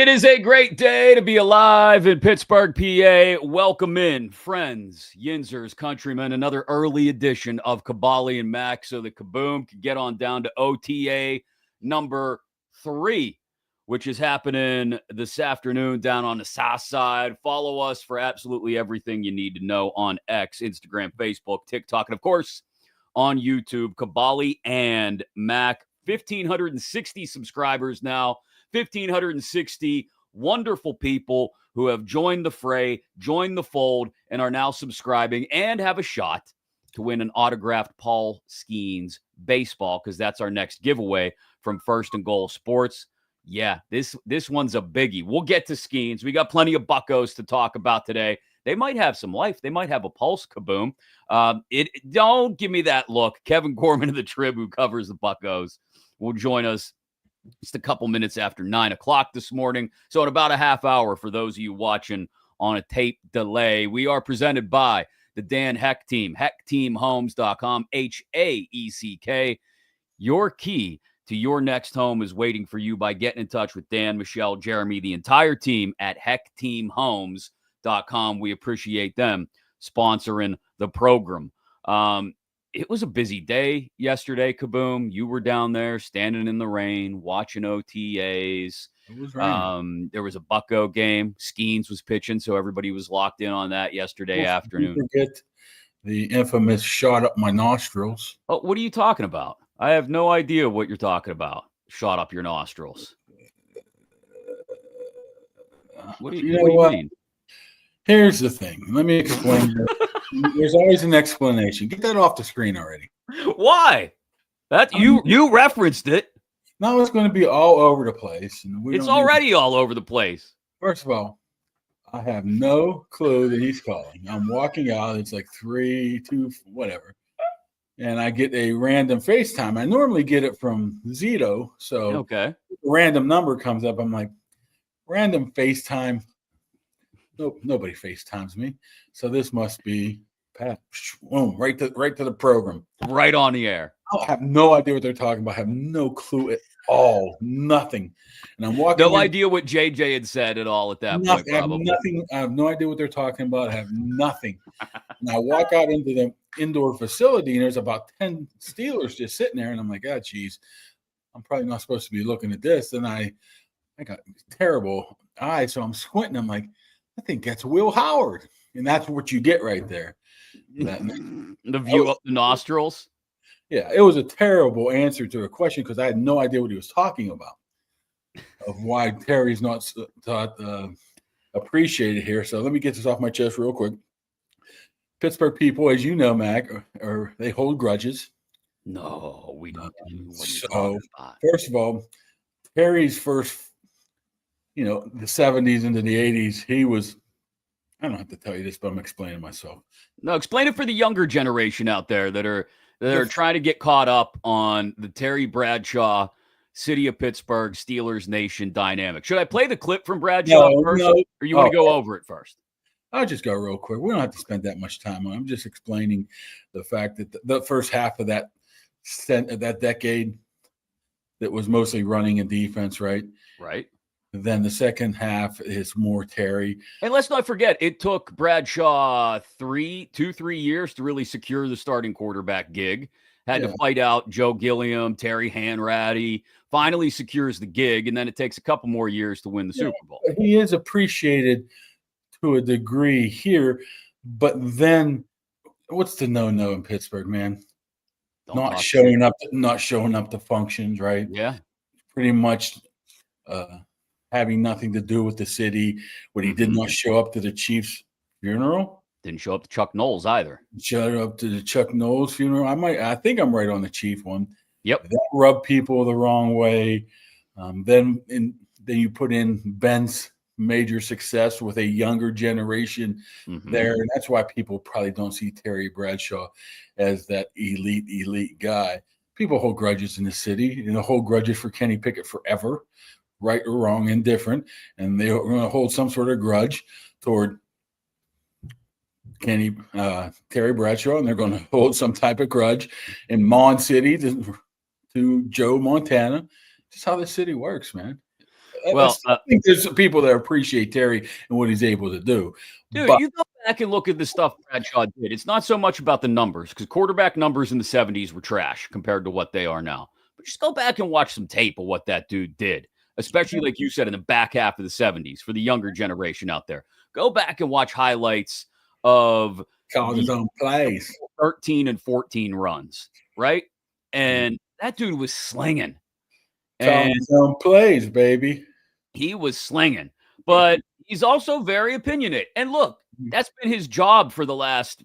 It is a great day to be alive in Pittsburgh, PA. Welcome in, friends, Yinzers, countrymen, another early edition of Kaboly+Mack so that Kaboom can get on down to OTA number 3, which is happening this afternoon down on the south side. Follow us for absolutely everything you need to know on X, Instagram, Facebook, TikTok, and of course on YouTube. Kaboly+Mack, 1,560 subscribers now. 1,560 wonderful people who have joined the fray, joined the fold, and are now subscribing and have a shot to win an autographed Paul Skeens baseball, because that's our next giveaway from First and Goal Sports. Yeah, this one's a biggie. We'll get to Skeens. We got plenty of Buccos to talk about today. They might have some life. They might have a pulse, Kaboom. Don't give me that look. Kevin Gorman of the Trib, who covers the Buccos, will join us just a couple minutes after 9 o'clock this morning. So in about a half hour, for those of you watching on a tape delay, we are presented by the Dan Heck Team, heckteamhomes.com, HAECK. Your key to your next home is waiting for you by getting in touch with Dan, Michelle, Jeremy, the entire team at heckteamhomes.com. We appreciate them sponsoring the program. It was a busy day yesterday, Kaboom. You were down there standing in the rain, watching OTAs. It was raining. There was a Bucco game. Skeens was pitching, so everybody was locked in on that yesterday afternoon. Forget the infamous shot up my nostrils. Oh, what are you talking about? I have no idea what you're talking about. Shot up your nostrils. What do you mean? Here's the thing. Let me explain. There's always an explanation. Get that off the screen already. Why? That you referenced it. Now it's going to be all over the place. And it's already all over the place. First of all, I have no clue that he's calling. I'm walking out. It's like 3, 2, whatever. And I get a random FaceTime. I normally get it from Zito. So okay, a random number comes up. I'm like, random FaceTime. Nope, nobody FaceTimes me. So this must be Pat. Boom, right to the program. Right on the air. I have no idea what they're talking about. I have no clue at all. Nothing. And I'm walking. No idea what JJ had said at all at that point. Probably. I have no idea what they're talking about. I have nothing. And I walk out into the indoor facility, and there's about 10 Steelers just sitting there. And I'm like, geez, I'm probably not supposed to be looking at this. And I got terrible eyes. So I'm squinting. I'm like, I think that's Will Howard. And that's what you get right there. The view up the nostrils. Yeah, it was a terrible answer to a question because I had no idea what he was talking about, of why Terry's not appreciated here. So let me get this off my chest real quick. Pittsburgh people, as you know, Mac, they hold grudges. No, we don't. So, first of all, Terry's first, the 70s into the 80s, he was, I don't have to tell you this, but I'm explaining myself. No, explain it for the younger generation out there that are trying to get caught up on the Terry Bradshaw, City of Pittsburgh, Steelers Nation dynamic. Should I play the clip from Bradshaw first, or you want to go over it first? I'll just go real quick. We don't have to spend that much time on it. I'm just explaining the fact that the first half of that decade that was mostly running and defense, right? Right. Then the second half is more Terry. And let's not forget, it took Bradshaw 3 years to really secure the starting quarterback gig. Had to fight out Joe Gilliam, Terry Hanratty, finally secures the gig, and then it takes a couple more years to win the Super Bowl. He is appreciated to a degree here, but then what's the no-no in Pittsburgh, man? Not showing up to functions, right? Yeah. Pretty much having nothing to do with the city. When he did not show up to the Chiefs' funeral. Didn't show up to Chuck Knowles either. Showed up to the Chuck Knowles funeral. I think I'm right on the Chief one. Yep. That rubbed people the wrong way. Then you put in Ben's major success with a younger generation there. And that's why people probably don't see Terry Bradshaw as that elite guy. People hold grudges in the city, and they hold grudges for Kenny Pickett forever, right or wrong, indifferent. And they're going to hold some sort of grudge toward Terry Bradshaw, and they're going to hold some type of grudge in Mon City to Joe Montana. Just how the city works, man. Well, I think there's some people that appreciate Terry and what he's able to do. dude, But you go back and look at the stuff Bradshaw did. It's not so much about the numbers, because quarterback numbers in the 70s were trash compared to what they are now. But just go back and watch some tape of what that dude did, especially like you said in the back half of the 70s for the younger generation out there. Go back and watch highlights of calling his own plays. 13 and 14 runs, right? And that dude was slinging. Calling his own plays, baby. He was slinging, but he's also very opinionated. And look, that's been his job for the last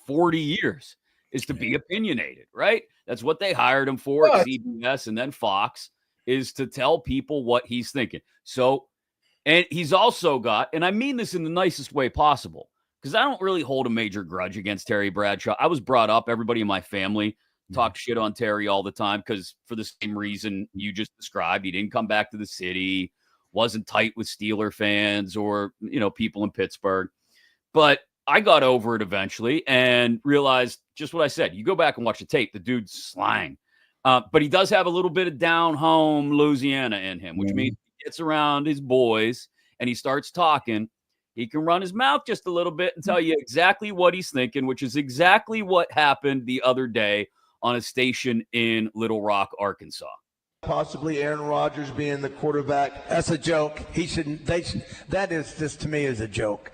40 years, is to be opinionated, right? That's what they hired him for at CBS and then Fox, is to tell people what he's thinking. So, and he's also got, and I mean this in the nicest way possible, because I don't really hold a major grudge against Terry Bradshaw. I was brought up, everybody in my family talked shit on Terry all the time, because for the same reason you just described, he didn't come back to the city, wasn't tight with Steeler fans or, people in Pittsburgh. But I got over it eventually and realized just what I said. You go back and watch the tape, the dude's slang. But he does have a little bit of down home Louisiana in him, which means he gets around his boys and he starts talking. He can run his mouth just a little bit and tell you exactly what he's thinking, which is exactly what happened the other day on a station in Little Rock, Arkansas. Possibly Aaron Rodgers being the quarterback. That's a joke. That is just, to me, is a joke.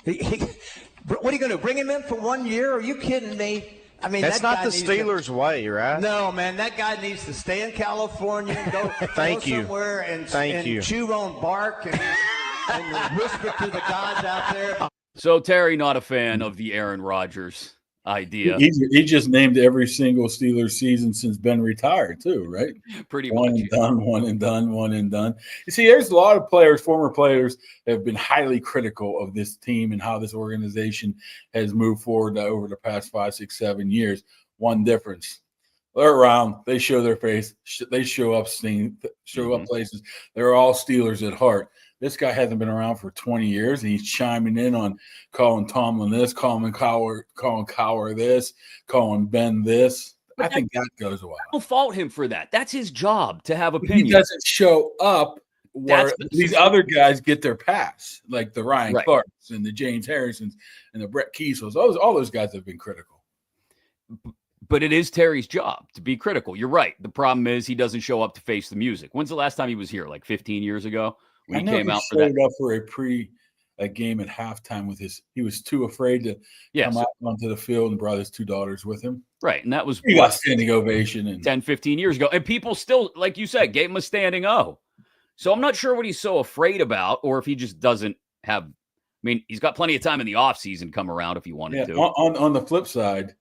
What are you going to bring him in for 1 year? Are you kidding me? I mean, that's not the Steelers' way, right? No, man, that guy needs to stay in California and go, somewhere and chew on bark and whisper to the gods out there. So Terry, not a fan of the Aaron Rodgers idea. He just named every single Steelers season since Ben retired too, right? Pretty one much. And done, one and done, one and done. You see, there's a lot of players, former players, that have been highly critical of this team and how this organization has moved forward over the past 5, 6, 7 years. One difference: they're around, they show their face, they show up places. They're all Steelers at heart. This guy hasn't been around for 20 years, and he's chiming in on calling Tomlin this, calling Cowher this, calling Ben this. But I think that goes away. I don't fault him for that. That's his job, to have opinions. He doesn't show up where these other guys get their pass, like the Ryan Clarks and the James Harrisons and the Brett Kiesels. All those guys have been critical. But it is Terry's job to be critical. You're right. The problem is he doesn't show up to face the music. When's the last time he was here? Like 15 years ago? When he came out for that. Up for a game at halftime he was too afraid to come out onto the field, and brought his 2 daughters with him. Right. And that was a standing ovation and 10, 15 years ago. And people still, like you said, gave him a standing O. So I'm not sure what he's so afraid about, or if he just doesn't have, I mean, he's got plenty of time in the offseason come around if he wanted to. On the flip side,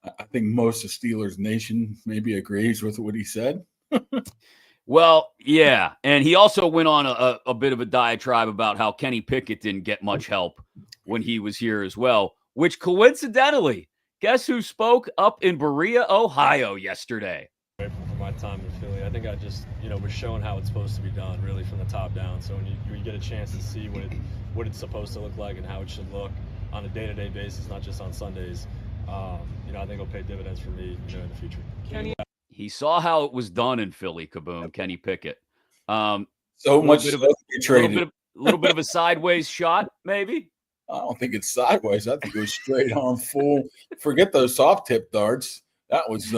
I think most of Steelers Nation maybe agrees with what he said. Well, yeah. And he also went on a bit of a diatribe about how Kenny Pickett didn't get much help when he was here as well, which coincidentally, guess who spoke up in Berea, Ohio yesterday? For my time in Philly, I think I just, was showing how it's supposed to be done, really, from the top down. So when you get a chance to see what it's supposed to look like and how it should look on a day-to-day basis, not just on Sundays, I think it'll pay dividends for me, in the future. He saw how it was done in Philly, Kaboom, Kenny Pickett. So much a little bit of a sideways shot, maybe. I don't think it's sideways. I think it was straight on full. Forget those soft tip darts. That was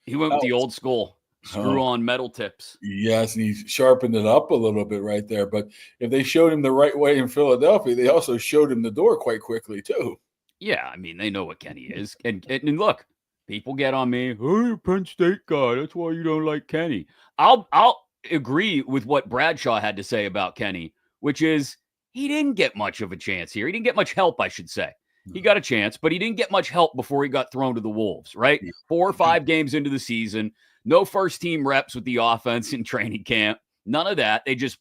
he went with the old school screw on metal tips. Yes, and he sharpened it up a little bit right there. But if they showed him the right way in Philadelphia, they also showed him the door quite quickly too. Yeah, I mean, they know what Kenny is. And look, people get on me. Oh, you're a Penn State guy. That's why you don't like Kenny. I'll agree with what Bradshaw had to say about Kenny, which is he didn't get much of a chance here. He didn't get much help, I should say. He got a chance, but he didn't get much help before he got thrown to the Wolves, right? 4 or 5 games into the season, no first-team reps with the offense in training camp. None of that. They just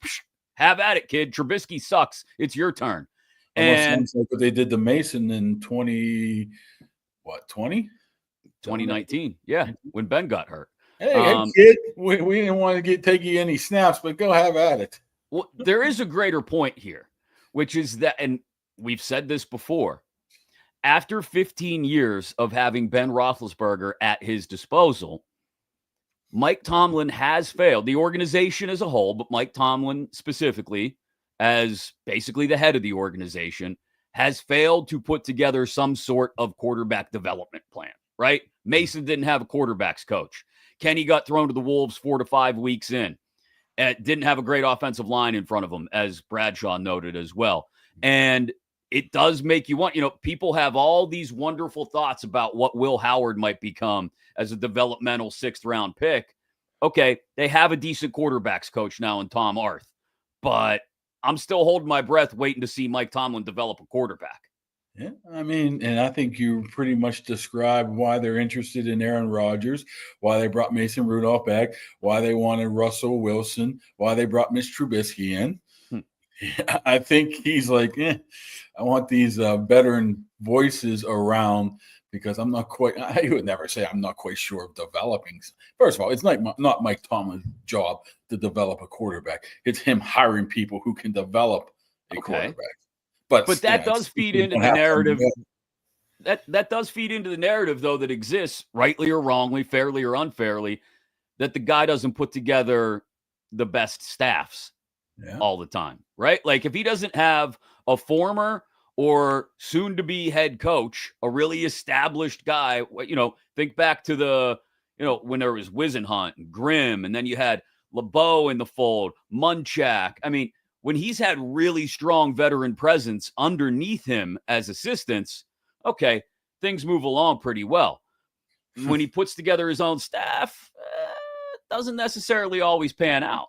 have at it, kid. Trubisky sucks. It's your turn. And like what they did to Mason in 20? 2019, yeah, when Ben got hurt. Hey, kid, we didn't want to take you any snaps, but go have at it. Well, there is a greater point here, which is that, and we've said this before, after 15 years of having Ben Roethlisberger at his disposal, Mike Tomlin has failed, the organization as a whole, but Mike Tomlin specifically, as basically the head of the organization, has failed to put together some sort of quarterback development plan, right? Mason didn't have a quarterback's coach. Kenny got thrown to the Wolves 4 to 5 weeks in. Didn't have a great offensive line in front of him, as Bradshaw noted as well. And it does make you want, people have all these wonderful thoughts about what Will Howard might become as a developmental 6th-round pick. Okay, they have a decent quarterbacks coach now in Tom Arth, but I'm still holding my breath waiting to see Mike Tomlin develop a quarterback. Yeah, I mean, and I think you pretty much described why they're interested in Aaron Rodgers, why they brought Mason Rudolph back, why they wanted Russell Wilson, why they brought Mitch Trubisky in. I think he's like, I want these veteran voices around because I would never say I'm not quite sure of developing. First of all, it's not Mike Tomlin's job to develop a quarterback. It's him hiring people who can develop a quarterback. But that does feed into the narrative. That does feed into the narrative, though, that exists, rightly or wrongly, fairly or unfairly, that the guy doesn't put together the best staffs all the time, right? Like if he doesn't have a former or soon-to-be head coach, a really established guy, think back to when there was Wisenhunt and Grimm, and then you had LeBeau in the fold, Munchak. I mean, when he's had really strong veteran presence underneath him as assistants, okay, things move along pretty well. When he puts together his own staff, doesn't necessarily always pan out.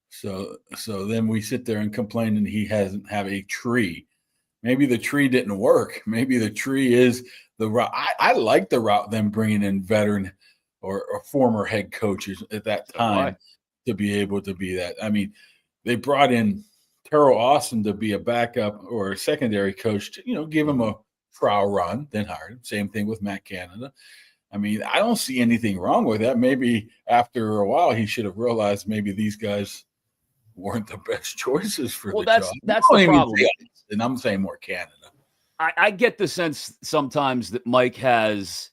So then we sit there and complain and he doesn't have a tree. Maybe the tree didn't work. Maybe the tree is the route. I like the route them bringing in veteran or former head coaches at that time to be able to be that. I mean, they brought in Terrell Austin to be a backup or a secondary coach to, give him a trial run, then hired him. Same thing with Matt Canada. I mean, I don't see anything wrong with that. Maybe after a while he should have realized maybe these guys weren't the best choices for the job. That's the problem. And I'm saying more Canada. I get the sense sometimes that Mike has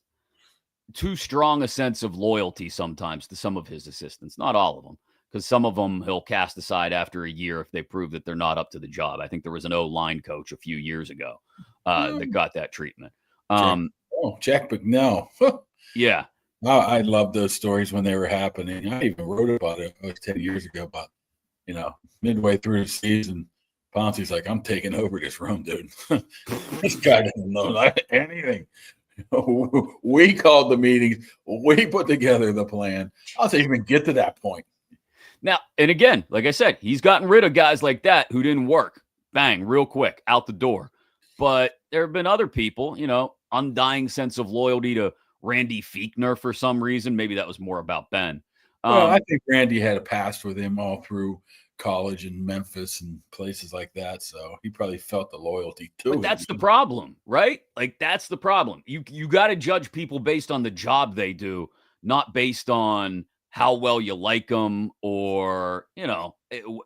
too strong a sense of loyalty sometimes to some of his assistants. Not all of them, because some of them he'll cast aside after a year if they prove that they're not up to the job. I think there was an O-line coach a few years ago that got that treatment. Jack McNell. Yeah. I love those stories when they were happening. I even wrote about it 10 years ago, but midway through the season, Ponce's like, I'm taking over this room, dude. This guy doesn't know anything. We called the meetings. We put together the plan. I'll say even get to that point. Now, and again, like I said, he's gotten rid of guys like that who didn't work. Bang, real quick, out the door. But there have been other people, undying sense of loyalty to Randy Fiechner for some reason. Maybe that was more about Ben. Well, I think Randy had a past with him all through college in Memphis and places like that. So he probably felt the loyalty to him. That's the problem, right? Like, that's the problem. You got to judge people based on the job they do, not based on how well you like them or,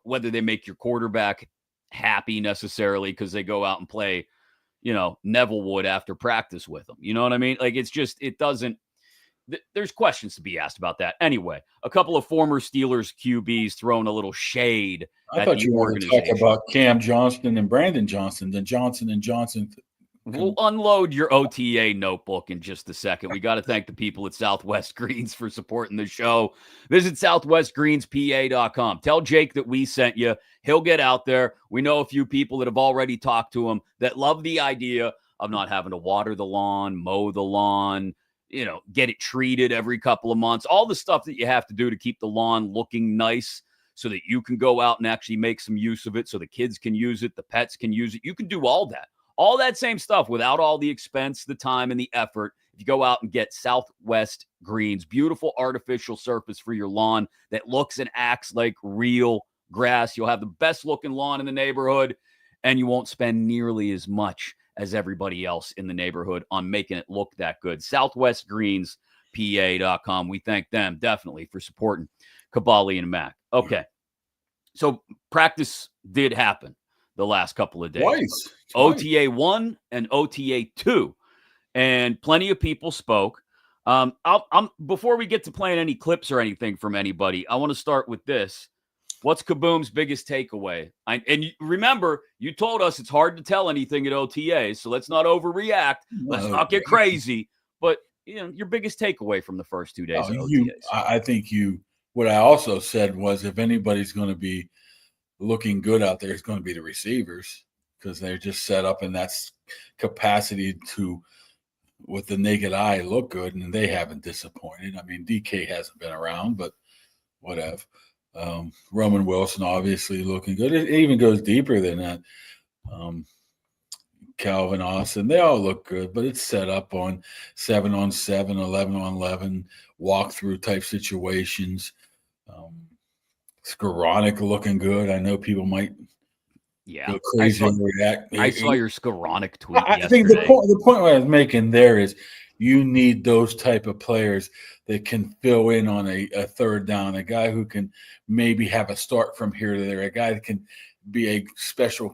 whether they make your quarterback happy necessarily because they go out and play, Neville Wood after practice with them. You know what I mean? Like, it's just, it doesn't. There's questions to be asked about that. Anyway, a couple of former Steelers QBs throwing a little shade I at thought the you wanted to talk about Cam Johnston and Brandon Johnson, then Johnson and Johnson. We'll unload your OTA notebook in just a second. We got to thank the people at Southwest Greens for supporting the show. Visit southwestgreenspa.com. Tell Jake that we sent you. He'll get out there. We know a few people that have already talked to him that love the idea of not having to water the lawn, mow the lawn, get it treated every couple of months, all the stuff that you have to do to keep the lawn looking nice so that you can go out and actually make some use of it so the kids can use it, the pets can use it. You can do all that same stuff without all the expense, the time, and the effort. If you go out and get Southwest Greens, beautiful artificial surface for your lawn that looks and acts like real grass, you'll have the best looking lawn in the neighborhood, and you won't spend nearly as much as everybody else in the neighborhood on making it look that good. SouthwestGreensPA.com. We thank them definitely for supporting Kaboly+Mack. Okay. So practice did happen the last couple of days. Twice. OTA 1 and OTA 2. And plenty of people spoke. Before we get to playing any clips or anything from anybody, I want to start with this. What's Kaboom's biggest takeaway? Remember, you told us it's hard to tell anything at OTA, so let's not overreact. Let's not get crazy. But your biggest takeaway from the first 2 days of OTAs. I think what I also said was if anybody's going to be looking good out there, it's going to be the receivers because they're just set up in that capacity to, with the naked eye, look good, and they haven't disappointed. I mean, DK hasn't been around, but whatever. Roman Wilson obviously looking good. It even goes deeper than that. Calvin Austin, they all look good, but it's set up on 7-on-7, 11-on-11, walkthrough type situations. Skowronek looking good. I know people might go crazy and react. I saw your Skowronek tweet I think the point I was making there is you need those type of players that can fill in on a third down, a guy who can maybe have a start from here to there, a guy that can be a special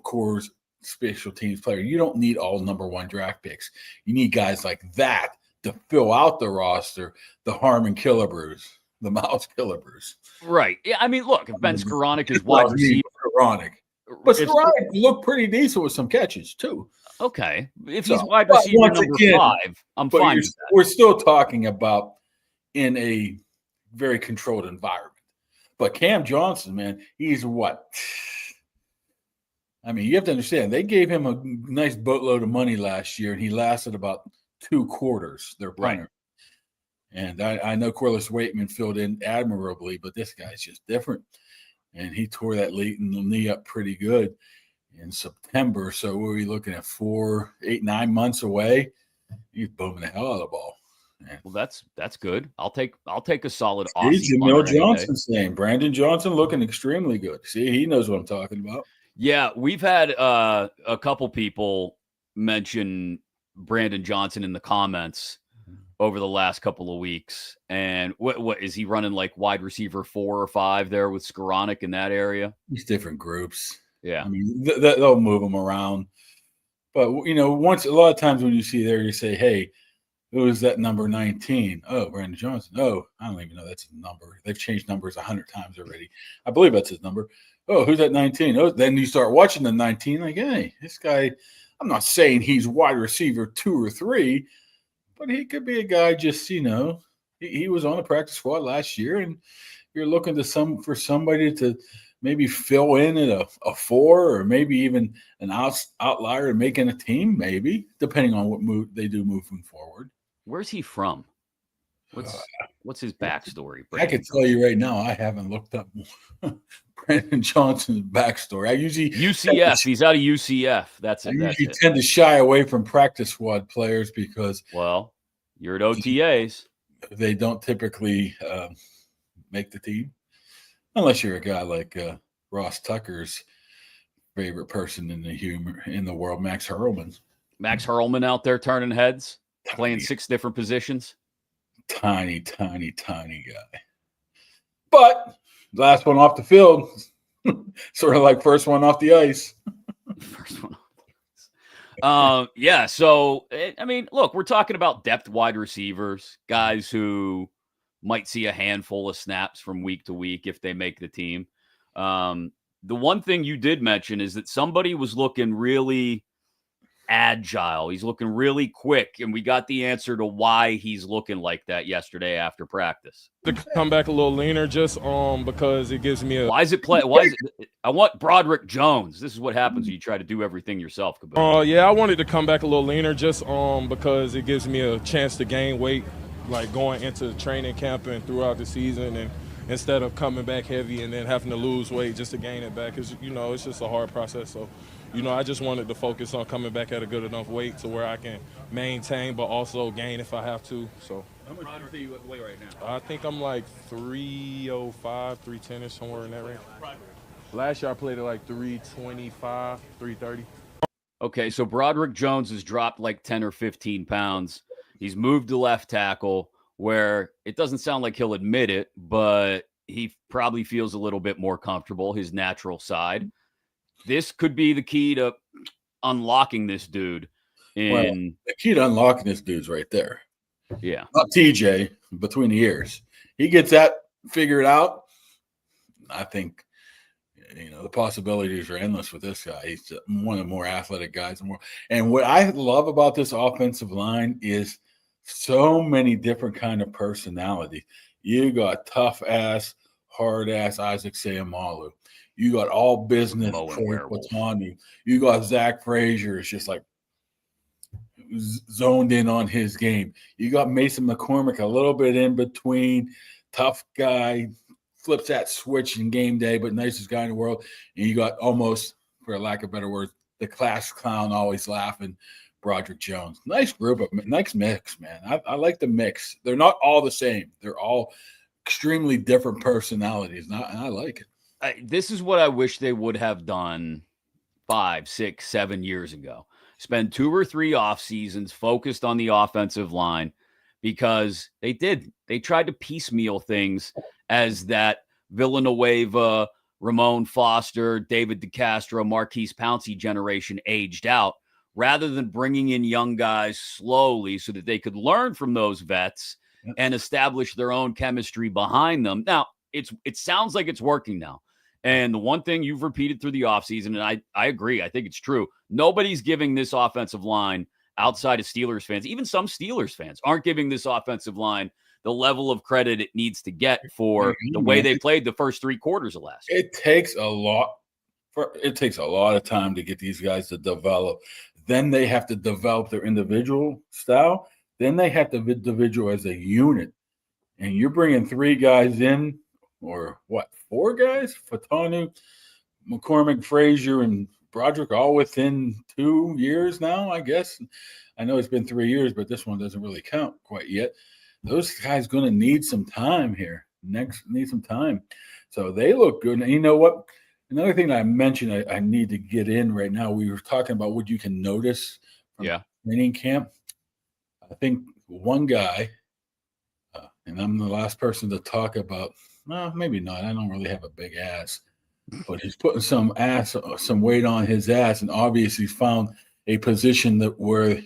teams player. You don't need all number 1 draft picks. You need guys like that to fill out the roster, the Harmon Killebrews, the Miles Killebrews. Right. Yeah, I mean, look, if Ben Skowronek is wide receiver. But Skowronek looked pretty decent with some catches, too. Okay. If he's wide receiver number 5, I'm fine with that. We're still talking about in a very controlled environment. But Cam Johnson, man, he's what? I mean, you have to understand, they gave him a nice boatload of money last year, and he lasted about 2 quarters, their punter. Right. And I know Corliss Waitman filled in admirably, but this guy's just different. And he tore that knee up pretty good in September. So what are we looking at? 4, 8, 9 months away? He's booming the hell out of the ball. Man. Well, that's good. I'll take a solid Aussie. Jamil Johnson's name. Brandon Johnson looking extremely good. See, he knows what I'm talking about. Yeah, we've had a couple people mention Brandon Johnson in the comments over the last couple of weeks. And what is he running, like wide receiver 4 or 5 there with Skowronek in that area? These different groups. Yeah. I mean, they'll move them around. But, once a lot of times when you see there, you say, hey, who is that number 19? Oh, Brandon Johnson. Oh, I don't even know that's his number. They've changed numbers 100 times already. I believe that's his number. Oh, who's that 19? Oh, then you start watching the 19, like, hey, this guy, I'm not saying he's wide receiver 2 or 3, but he could be a guy just, he was on the practice squad last year, and you're looking for somebody to maybe fill in at a 4 or maybe even an outlier in making a team, maybe, depending on what move they do moving forward. Where's he from? What's his backstory? I can tell you right now, I haven't looked up Brandon Johnson's backstory. I usually UCF. He's out of UCF. That's it. I usually tend to shy away from practice squad players because you're at OTAs. They don't typically make the team unless you're a guy like Ross Tucker's favorite person in the world, Max Hurlman. Max Hurlman out there turning heads, playing 6 different positions. Tiny guy. But last one off the field, sort of like first one off the ice. First one off the ice. Yeah, so, I mean, look, we're talking about depth wide receivers, guys who might see a handful of snaps from week to week if they make the team. The one thing you did mention is that somebody was looking really agile. He's looking really quick, and we got the answer to why he's looking like that yesterday after practice. To come back a little leaner, just because it gives me a. Why is it? I want Broderick Jones. This is what happens when you try to do everything yourself, Kaboom. Yeah, I wanted to come back a little leaner, just because it gives me a chance to gain weight, like going into training camp and throughout the season, and instead of coming back heavy and then having to lose weight just to gain it back, because it's just a hard process. So. I just wanted to focus on coming back at a good enough weight to where I can maintain but also gain if I have to. So how much do you weigh right now? I think I'm like 305, 310-ish, somewhere in that range. Last year I played at like 325, 330. Okay, so Broderick Jones has dropped like 10 or 15 pounds. He's moved to left tackle, where it doesn't sound like he'll admit it, but he probably feels a little bit more comfortable, his natural side. This could be the key to unlocking this dude. The key to unlocking this dude's right there. Yeah. Not TJ between the ears. He gets that figured out. I think, the possibilities are endless with this guy. He's one of the more athletic guys. And what I love about this offensive line is so many different kind of personalities. You got tough ass, hard ass Isaac Seumalo. You got all business Troy Patani. You got Zach Frazier. It's just like zoned in on his game. You got Mason McCormick a little bit in between, tough guy, flips that switch in game day, but nicest guy in the world. And you got almost, for lack of better words, the class clown always laughing, Broderick Jones. Nice group, nice mix, man. I like the mix. They're not all the same. They're all extremely different personalities, and I like it. This is what I wish they would have done 5, 6, 7 years ago. Spend 2 or 3 off seasons focused on the offensive line, because they did. They tried to piecemeal things as that Villanueva, Ramon Foster, David DeCastro, Marquise Pouncey generation aged out, rather than bringing in young guys slowly so that they could learn from those vets and establish their own chemistry behind them. Now, it sounds like it's working now. And the one thing you've repeated through the offseason, and I agree, I think it's true, nobody's giving this offensive line outside of Steelers fans, even some Steelers fans aren't giving this offensive line the level of credit it needs to get for the way they played the first 3 quarters of last year. It takes a lot of time to get these guys to develop. Then they have to develop their individual style. Then they have to individual as a unit. And you're bringing 3 guys in, or what, 4 guys? Fatanu, McCormick, Frazier, and Broderick all within 2 years now, I guess. I know it's been 3 years, but this one doesn't really count quite yet. Those guys going to need some time here. Need some time. So they look good. And you know what? Another thing that I mentioned I need to get in right now, we were talking about what you can notice from training camp. I think one guy, and I'm the last person to talk about, well, maybe not. I don't really have a big ass, but he's putting some weight on his ass, and obviously found a position where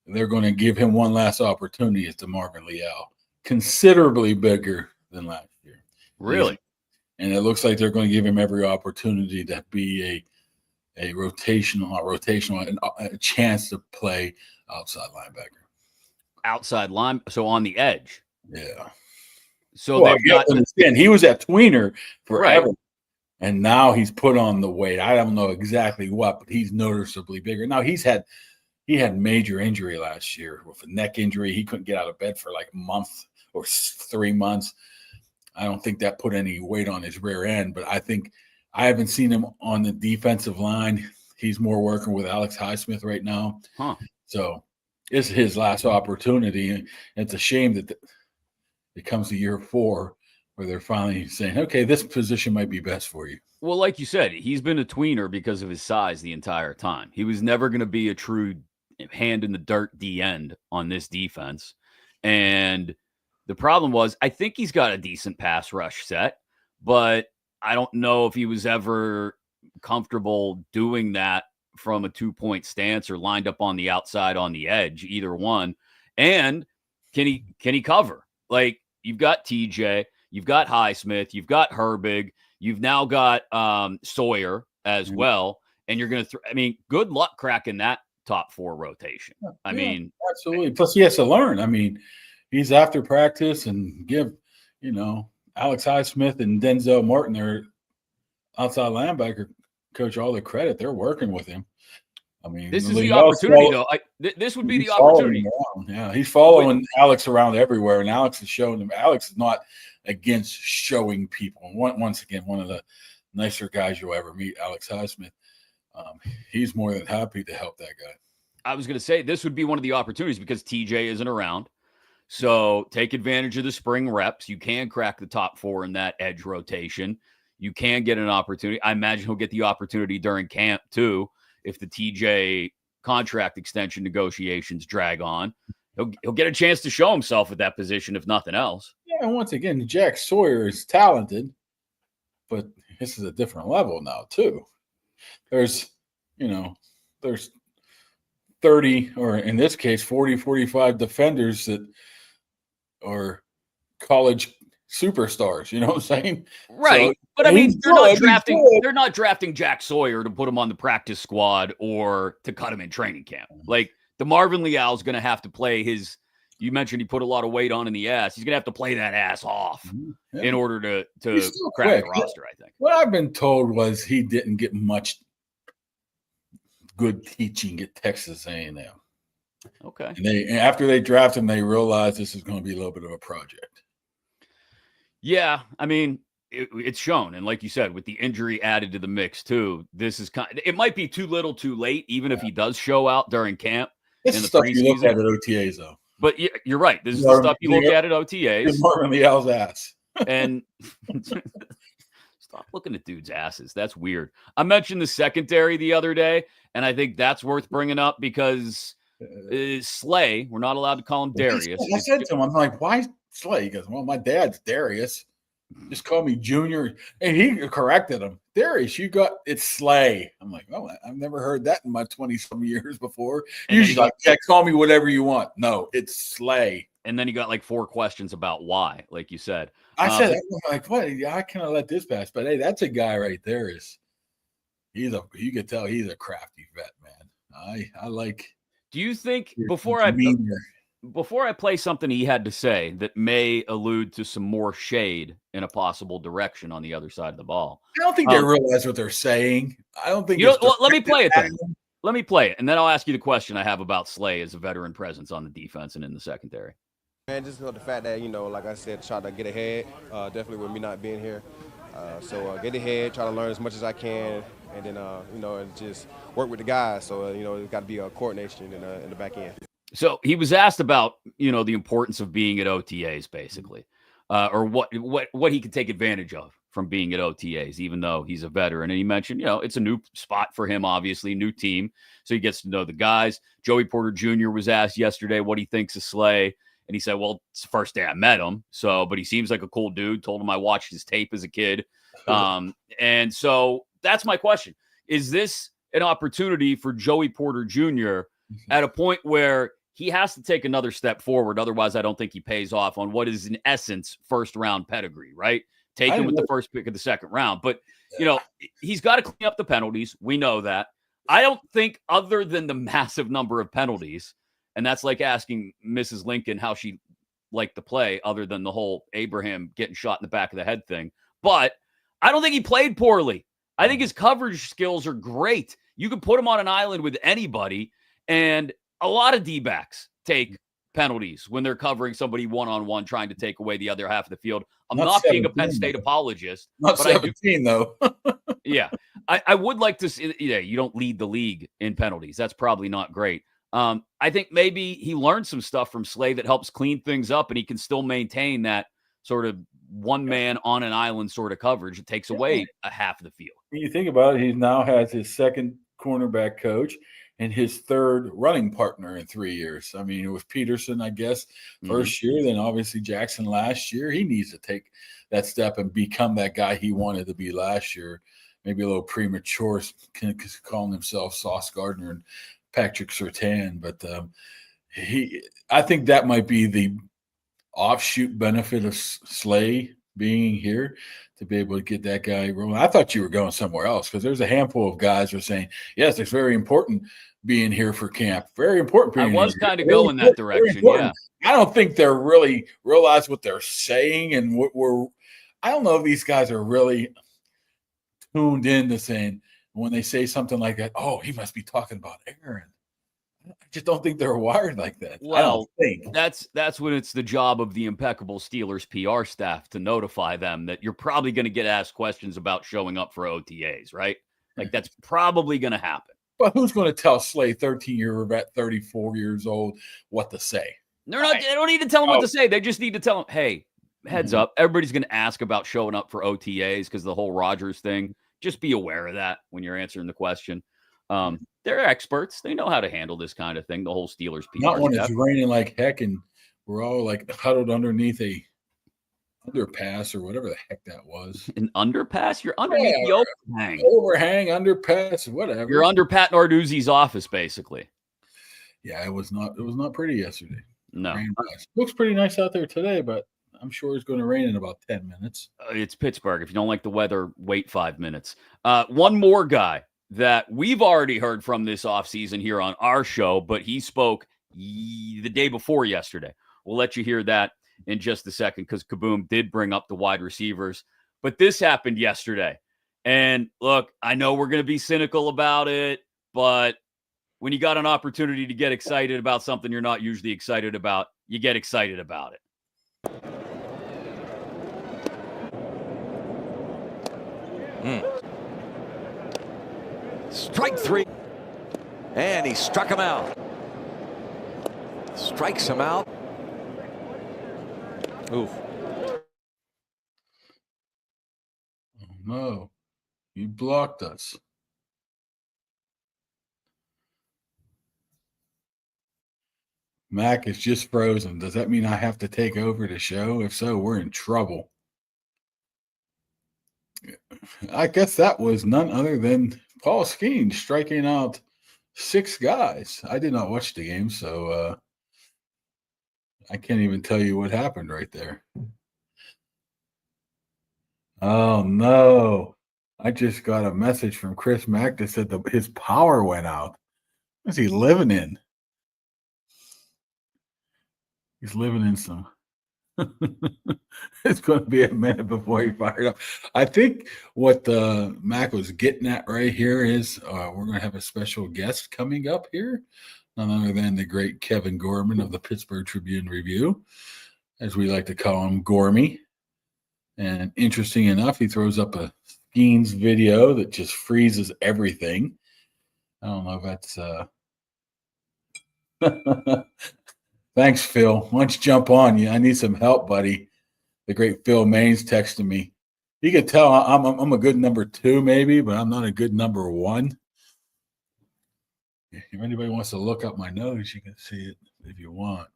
they're going to give him one last opportunity. Is DeMarvin Leal, considerably bigger than last year. Really? And it looks like they're going to give him every opportunity to be a chance to play outside linebacker. Outside line, so on the edge. Yeah. So they've got. Understand, he was at tweener forever, and now he's put on the weight. I don't know exactly what, but he's noticeably bigger. Now he had major injury last year with a neck injury. He couldn't get out of bed for like a month or 3 months. I don't think that put any weight on his rear end, but I think I haven't seen him on the defensive line. He's more working with Alex Highsmith right now. So it's his last opportunity. And it's a shame that it comes to year 4 where they're finally saying, okay, this position might be best for you. Well, like you said, he's been a tweener because of his size the entire time. He was never going to be a true hand in the dirt D end on this defense. And the problem was, I think he's got a decent pass rush set, but I don't know if he was ever comfortable doing that from a 2-point stance or lined up on the outside on the edge, either one. And can he cover? Like, you've got TJ, you've got Highsmith, you've got Herbig, you've now got Sawyer as well. And you're going to good luck cracking that top 4 rotation. I mean, absolutely. Plus he has to learn. I mean, he's after practice and give, Alex Highsmith and Denzel Martin, their outside linebacker coach, all the credit. They're working with him. I mean, this is the opportunity, though. This would be the opportunity. Yeah, he's following Alex around everywhere, and Alex is showing him. Alex is not against showing people. Once again, one of the nicer guys you'll ever meet, Alex Highsmith. He's more than happy to help that guy. I was going to say this would be one of the opportunities because TJ isn't around. So take advantage of the spring reps. You can crack the top 4 in that edge rotation. You can get an opportunity. I imagine he'll get the opportunity during camp too. If the TJ contract extension negotiations drag on, he'll get a chance to show himself at that position, if nothing else. Yeah, and once again, Jack Sawyer is talented, but this is a different level now too. There's 30, or in this case, 40, 45 defenders that are college superstars. You know what I'm saying? Right. So, but I mean, they're good. not drafting Jack Sawyer to put him on the practice squad or to cut him in training camp. Like the Marvin Leal's going to have to play you mentioned he put a lot of weight on in the ass. He's going to have to play that ass off in order to crack the roster, I think. What I've been told was he didn't get much good teaching at Texas A&M. Okay. And after they draft him, they realized this is going to be a little bit of a project. Yeah, I mean, it's shown, and like you said, with the injury added to the mix too, this is it might be too little, too late, even if he does show out during camp. This is stuff you look at OTAs, though. But you're right. This is the stuff you look at OTAs. Marvin Leal's ass. And stop looking at dudes' asses. That's weird. I mentioned the secondary the other day, and I think that's worth bringing up because Slay, we're not allowed to call him Darius. I said to him, I'm like, why Slay? He goes, well, my dad's Darius. Just call me Junior. And he corrected him. Darius, it's Slay. I'm like, oh, I've never heard that in my 20-some years before. Usually, call me whatever you want. No, it's Slay. And then you got like 4 questions about why, like you said. I said, I'm like, what? I cannot let this pass. But hey, that's a guy right there. You could tell he's a crafty vet, man. I like. Do you think before I play something he had to say that may allude to some more shade in a possible direction on the other side of the ball? I don't think they realize what they're saying. I don't think. Let me play it then. Let me play it, and then I'll ask you the question I have about Slay as a veteran presence on the defense and in the secondary. Man, just the fact that, like I said, try to get ahead, definitely with me not being here. So get ahead, try to learn as much as I can, and then, and just work with the guys. So, there's got to be a coordination in the back end. So he was asked about, the importance of being at OTAs, basically, or what he could take advantage of from being at OTAs, even though he's a veteran. And he mentioned, it's a new spot for him, obviously, new team. So he gets to know the guys. Joey Porter Jr. was asked yesterday what he thinks of Slay. And he said, well, it's the first day I met him. But he seems like a cool dude. Told him I watched his tape as a kid. And so that's my question. Is this an opportunity for Joey Porter Jr. at a point where he has to take another step forward? Otherwise, I don't think he pays off on what is, in essence, first-round pedigree, right? Taken with the first pick of the second round. But, he's got to clean up the penalties. We know that. I don't think, other than the massive number of penalties, and that's like asking Mrs. Lincoln how she liked the play, other than the whole Abraham getting shot in the back of the head thing. But I don't think he played poorly. I think his coverage skills are great. You can put him on an island with anybody, and a lot of D-backs take penalties when they're covering somebody one-on-one trying to take away the other half of the field. I'm not being a Penn State apologist. Not 17, though. Yeah. I would like to see, you don't lead the league in penalties. That's probably not great. I think maybe he learned some stuff from Slay that helps clean things up, and he can still maintain that sort of one man on an island sort of coverage. It takes away a half of the field. When you think about it, he now has his second cornerback coach and his third running partner in 3 years. I mean, with Peterson, I guess, first year, then obviously Jackson last year. He needs to take that step and become that guy he wanted to be last year. Maybe a little premature, calling himself Sauce Gardner and Patrick Surtain, but I think that might be the offshoot benefit of Slay being here, to be able to get that guy rolling. I thought you were going somewhere else, because there's a handful of guys who are saying, yes, it's very important being here for camp. Very important. I was kind of going that direction. Yeah. I don't think they're really realize what they're saying, and I don't know if these guys are really tuned in to saying, when they say something like that, oh, he must be talking about Aaron. I just don't think they're wired like that. Well, I don't think. That's when it's the job of the impeccable Steelers PR staff to notify them that you're probably going to get asked questions about showing up for OTAs, right? Like, that's probably going to happen. But who's going to tell Slay, 13-year vet, 34 years old, what to say? They don't need to tell him what to say. They just need to tell him, hey, heads up, everybody's going to ask about showing up for OTAs because the whole Rodgers thing. Just be aware of that when you're answering the question. They're experts. They know how to handle this kind of thing, the whole Steelers PR. Not when it's raining like heck and we're all like huddled underneath a underpass or whatever the heck that was. An underpass? You're underneath the overhang. Overhang, underpass, whatever. You're under Pat Narduzzi's office, basically. Yeah, it was not pretty yesterday. No. Looks pretty nice out there today, but I'm sure it's going to rain in about 10 minutes. It's Pittsburgh. If you don't like the weather, wait 5 minutes. One more guy that we've already heard from this offseason here on our show, but he spoke the day before yesterday. We'll let you hear that in just a second because Kaboom did bring up the wide receivers. But this happened yesterday. And look, I know we're going to be cynical about it, but when you got an opportunity to get excited about something you're not usually excited about, you get excited about it. Strike three. And he struck him out. Strikes him out. Oof. Oh, no. You blocked us. Mac is just frozen. Does that mean I have to take over the show? If so, we're in trouble. I guess that was none other than Paul Skeen striking out 6 guys. I did not watch the game, so I can't even tell you what happened right there. Oh, no. I just got a message from Chris Mack that said his power went out. What's he living in? He's living in some. It's going to be a minute before he fired up. I think what Mac was getting at right here is we're going to have a special guest coming up here, none other than the great Kevin Gorman of the Pittsburgh Tribune Review, as we like to call him, Gormy. And interesting enough, he throws up a Skeens video that just freezes everything. I don't know if that's Thanks, Phil. Why don't you jump on? I need some help, buddy. The great Phil Main's texting me. You can tell I'm a good number 2, maybe, but I'm not a good number 1. If anybody wants to look up my nose, you can see it if you want.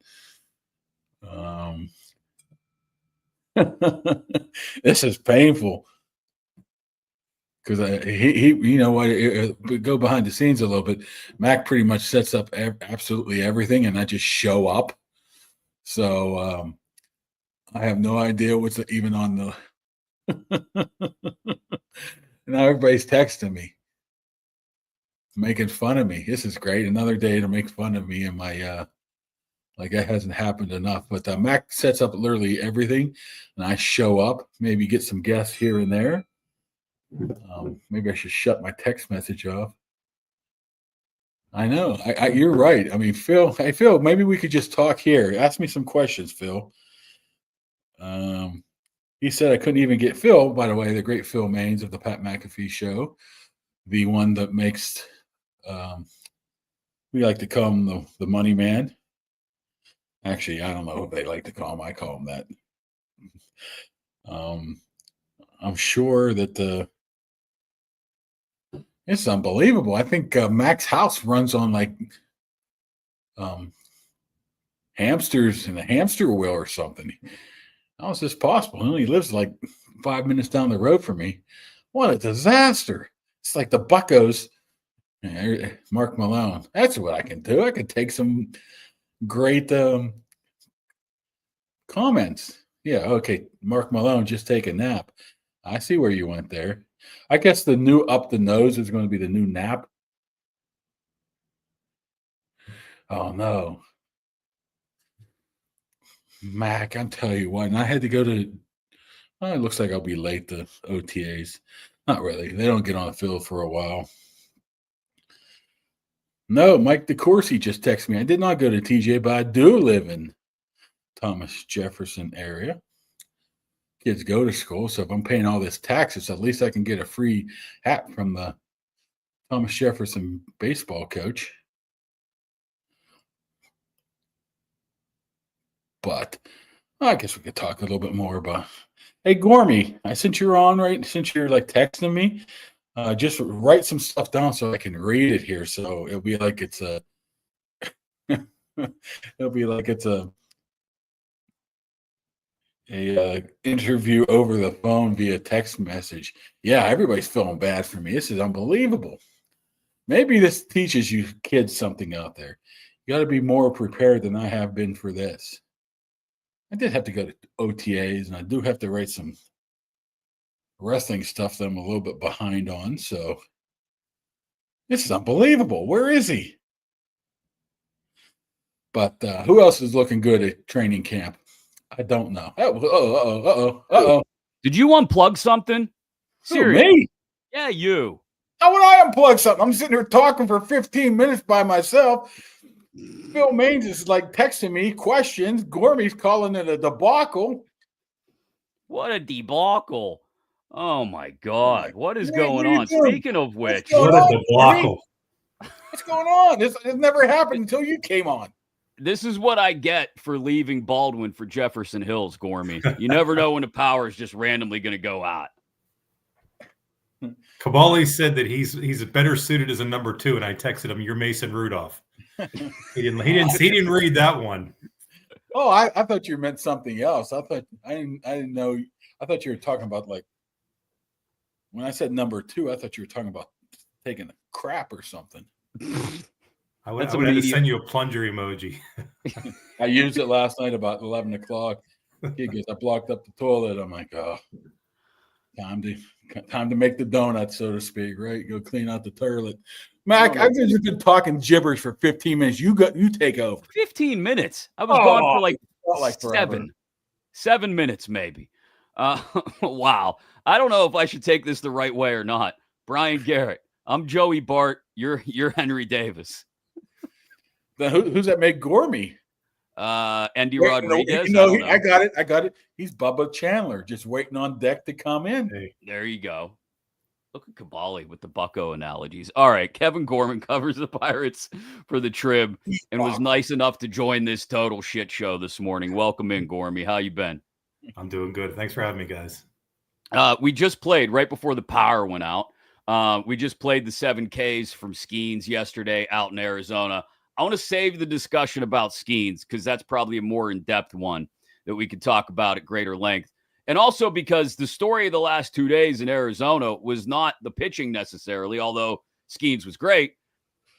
This is painful because he you know what? We go behind the scenes a little bit. Mac pretty much sets up absolutely everything, and I just show up. So I have no idea what's even on the. Now everybody's texting me, making fun of me. This is great. Another day to make fun of me and my like that hasn't happened enough. But Mac sets up literally everything, and I show up. Maybe get some guests here and there. Maybe I should shut my text message off. I know. You're right. I mean, Phil. Hey, Phil. Maybe we could just talk here. Ask me some questions, Phil. He said I couldn't even get Phil. By the way, the great Phil Maines of the Pat McAfee Show, the one that makes we like to call him the money man. Actually, I don't know what they like to call him. I call him that. I'm sure that it's unbelievable. I think Mac's house runs on like hamsters in a hamster wheel or something. How is this possible? He only lives like 5 minutes down the road from me. What a disaster. It's like the Buccos. Mark Malone. That's what I can do. I can take some great comments. Yeah, okay. Mark Malone, just take a nap. I see where you went there. I guess the new up the nose is going to be the new nap. Oh, no. Mac, I'm telling you what. And I had to go to it looks like I'll be late to OTAs. Not really. They don't get on the field for a while. No, Mike DeCourcy just texted me. I did not go to TJ, but I do live in Thomas Jefferson area. Kids go to school, so if I'm paying all this taxes, at least I can get a free hat from the Thomas Jefferson baseball coach. But I guess we could talk a little bit more about. Hey, Gormy, since you're on, right? Since you're like texting me, just write some stuff down so I can read it here. So it'll be like it's a. It'll be like it's a interview over the phone via text message. Yeah, everybody's feeling bad for me. This is unbelievable. Maybe this teaches you kids something out there. You got to be more prepared than I have been for this. I did have to go to OTAs, and I do have to write some wrestling stuff that I'm a little bit behind on. So this is unbelievable. Where is he? But who else is looking good at training camp? I don't know. Uh-oh. Did you unplug something? Seriously? Me? Yeah, you. How would I unplug something? I'm sitting here talking for 15 minutes by myself. Phil Maines is like texting me questions. Gormy's calling it a debacle. What a debacle. Oh, my God. What is going on? Doing? Speaking of which. What a debacle. What's going on? This never happened until you came on. This is what I get for leaving Baldwin for Jefferson Hills, Gormy. You never know when the power is just randomly going to go out. Kaboly said that he's better suited as a number 2, and I texted him, "You're Mason Rudolph." He didn't read that one. Oh, I thought you meant something else. I didn't know. I thought you were talking about, like, when I said number 2, I thought you were talking about taking a crap or something. I would have to send you a plunger emoji. I used it last night about 11 o'clock. I blocked up the toilet. I'm like, oh, time to make the donuts, so to speak, right? Go clean out the toilet. Mac, I've just been talking gibberish for 15 minutes. You take over. 15 minutes? I was gone for like forever. 7 minutes, maybe. Wow. I don't know if I should take this the right way or not. Brian Garrett. I'm Joey Bart. You're Henry Davis. Then who's that make Gormy? Andy Rodriguez. I got it. He's Bubba Chandler, just waiting on deck to come in. Hey. There you go. Look at Kaboly with the Bucco analogies. All right, Kevin Gorman covers the Pirates for the Trib and was nice enough to join this total shit show this morning. Welcome in, Gormy. How you been? I'm doing good. Thanks for having me, guys. We just played right before the power went out. We just played the 7Ks from Skeens yesterday out in Arizona. I want to save the discussion about Skeens because that's probably a more in-depth one that we could talk about at greater length. And also because the story of the last 2 days in Arizona was not the pitching necessarily, although Skeens was great.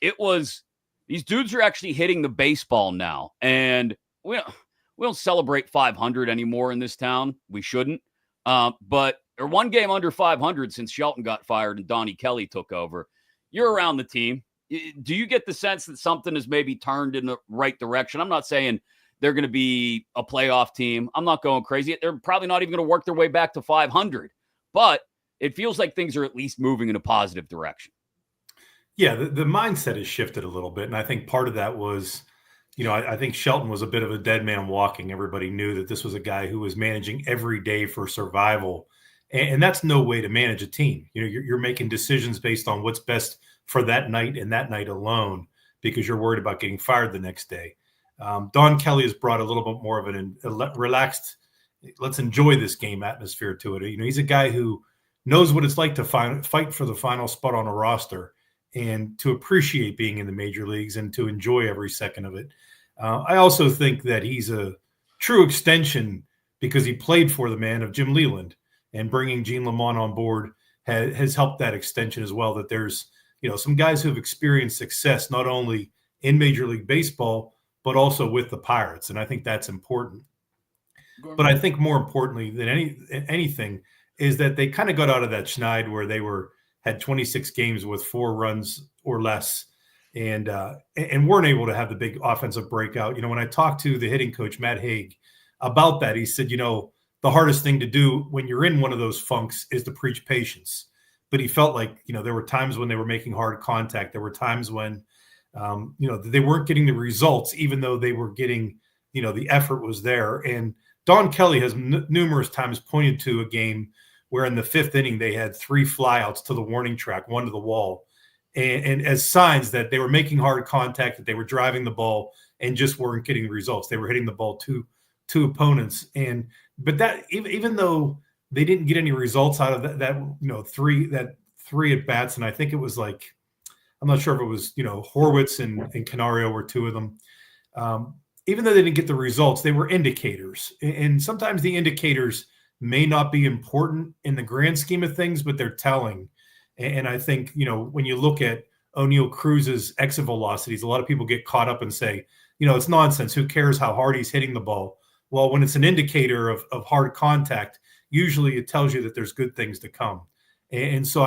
It was these dudes are actually hitting the baseball now. And we don't celebrate 500 anymore in this town. We shouldn't. But they're one game under 500 since Shelton got fired and Donnie Kelly took over. You're around the team. Do you get the sense that something has maybe turned in the right direction? I'm not saying they're going to be a playoff team. I'm not going crazy. They're probably not even going to work their way back to 500. But it feels like things are at least moving in a positive direction. Yeah, the mindset has shifted a little bit. And I think part of that was, I think Shelton was a bit of a dead man walking. Everybody knew that this was a guy who was managing every day for survival. And that's no way to manage a team. You're making decisions based on what's best for that night and that night alone because you're worried about getting fired the next day. Don Kelly has brought a little bit more of a relaxed, let's enjoy this game atmosphere to it. He's a guy who knows what it's like to fight for the final spot on a roster and to appreciate being in the major leagues and to enjoy every second of it. I also think that he's a true extension because he played for the man of Jim Leland, and bringing Gene Lamont on board has helped that extension as well, that there's some guys who have experienced success not only in Major League Baseball, but also with the Pirates. And I think that's important. But I think more importantly than anything is that they kind of got out of that schneid where they had 26 games with 4 runs or less and weren't able to have the big offensive breakout. When I talked to the hitting coach, Matt Haig, about that, he said, the hardest thing to do when you're in one of those funks is to preach patience. But he felt like, there were times when they were making hard contact. There were times when, they weren't getting the results, even though they were getting, the effort was there. And Don Kelly has numerous times pointed to a game where in the 5th inning, they had 3 flyouts to the warning track, 1 to the wall. And as signs that they were making hard contact, that they were driving the ball and just weren't getting the results. They were hitting the ball to opponents. But that, even though they didn't get any results out of that 3 at bats. And I think it was like, I'm not sure if it was, Horwitz and Canario were 2 of them. Even though they didn't get the results, they were indicators. And sometimes the indicators may not be important in the grand scheme of things, but they're telling. And I think, when you look at O'Neal Cruz's exit velocities, a lot of people get caught up and say, it's nonsense. Who cares how hard he's hitting the ball? Well, when it's an indicator of hard contact, usually it tells you that there's good things to come. And so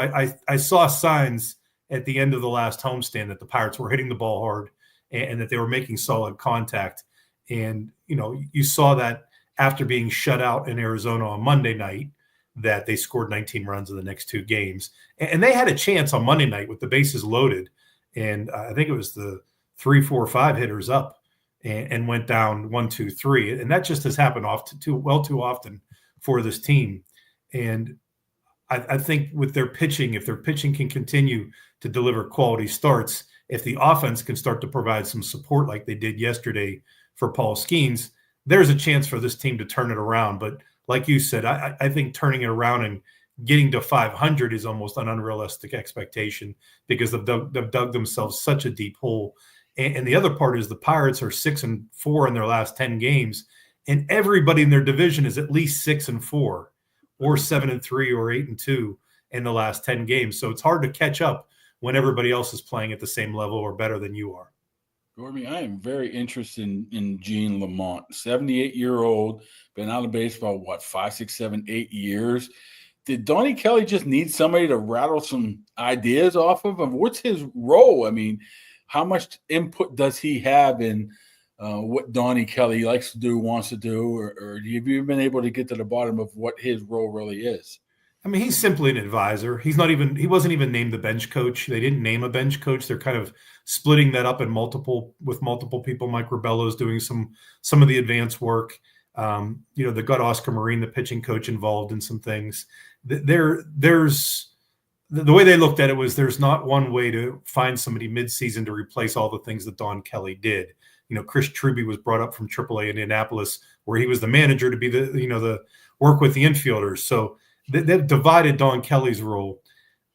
I saw signs at the end of the last homestand that the Pirates were hitting the ball hard and that they were making solid contact. And, you saw that after being shut out in Arizona on Monday night, that they scored 19 runs in the next 2 games. And they had a chance on Monday night with the bases loaded. And I think it was the 3, 4, 5 hitters up and went down 1, 2, 3. And that just has happened too often for this team. And I think with their pitching, if their pitching can continue to deliver quality starts, if the offense can start to provide some support like they did yesterday for Paul Skeens, there's a chance for this team to turn it around. But like you said, I think turning it around and getting to 500 is almost an unrealistic expectation because they've dug themselves such a deep hole. And the other part is the Pirates are 6-4 in their last 10 games, and everybody in their division is at least 6-4 or 7-3 or 8-2 in the last 10 games. So it's hard to catch up when everybody else is playing at the same level or better than you are. Gorman, I am very interested in Gene Lamont, 78-year-old, been out of baseball, 5, 6, 7, 8 years. Did Donnie Kelly just need somebody to rattle some ideas off of him? What's his role? I mean, how much input does he have in what Donnie Kelly likes to do, wants to do, or have you been able to get to the bottom of what his role really is? I mean, he's simply an advisor. He wasn't even named the bench coach. They didn't name a bench coach. They're kind of splitting that up with multiple people. Mike Rebello's doing some of the advanced work. They got Oscar Marine, the pitching coach, involved in some things. There's the way they looked at it was there's not one way to find somebody midseason to replace all the things that Don Kelly did. Chris Truby was brought up from AAA Indianapolis, where he was the manager to be the work with the infielders. So they've divided Don Kelly's role.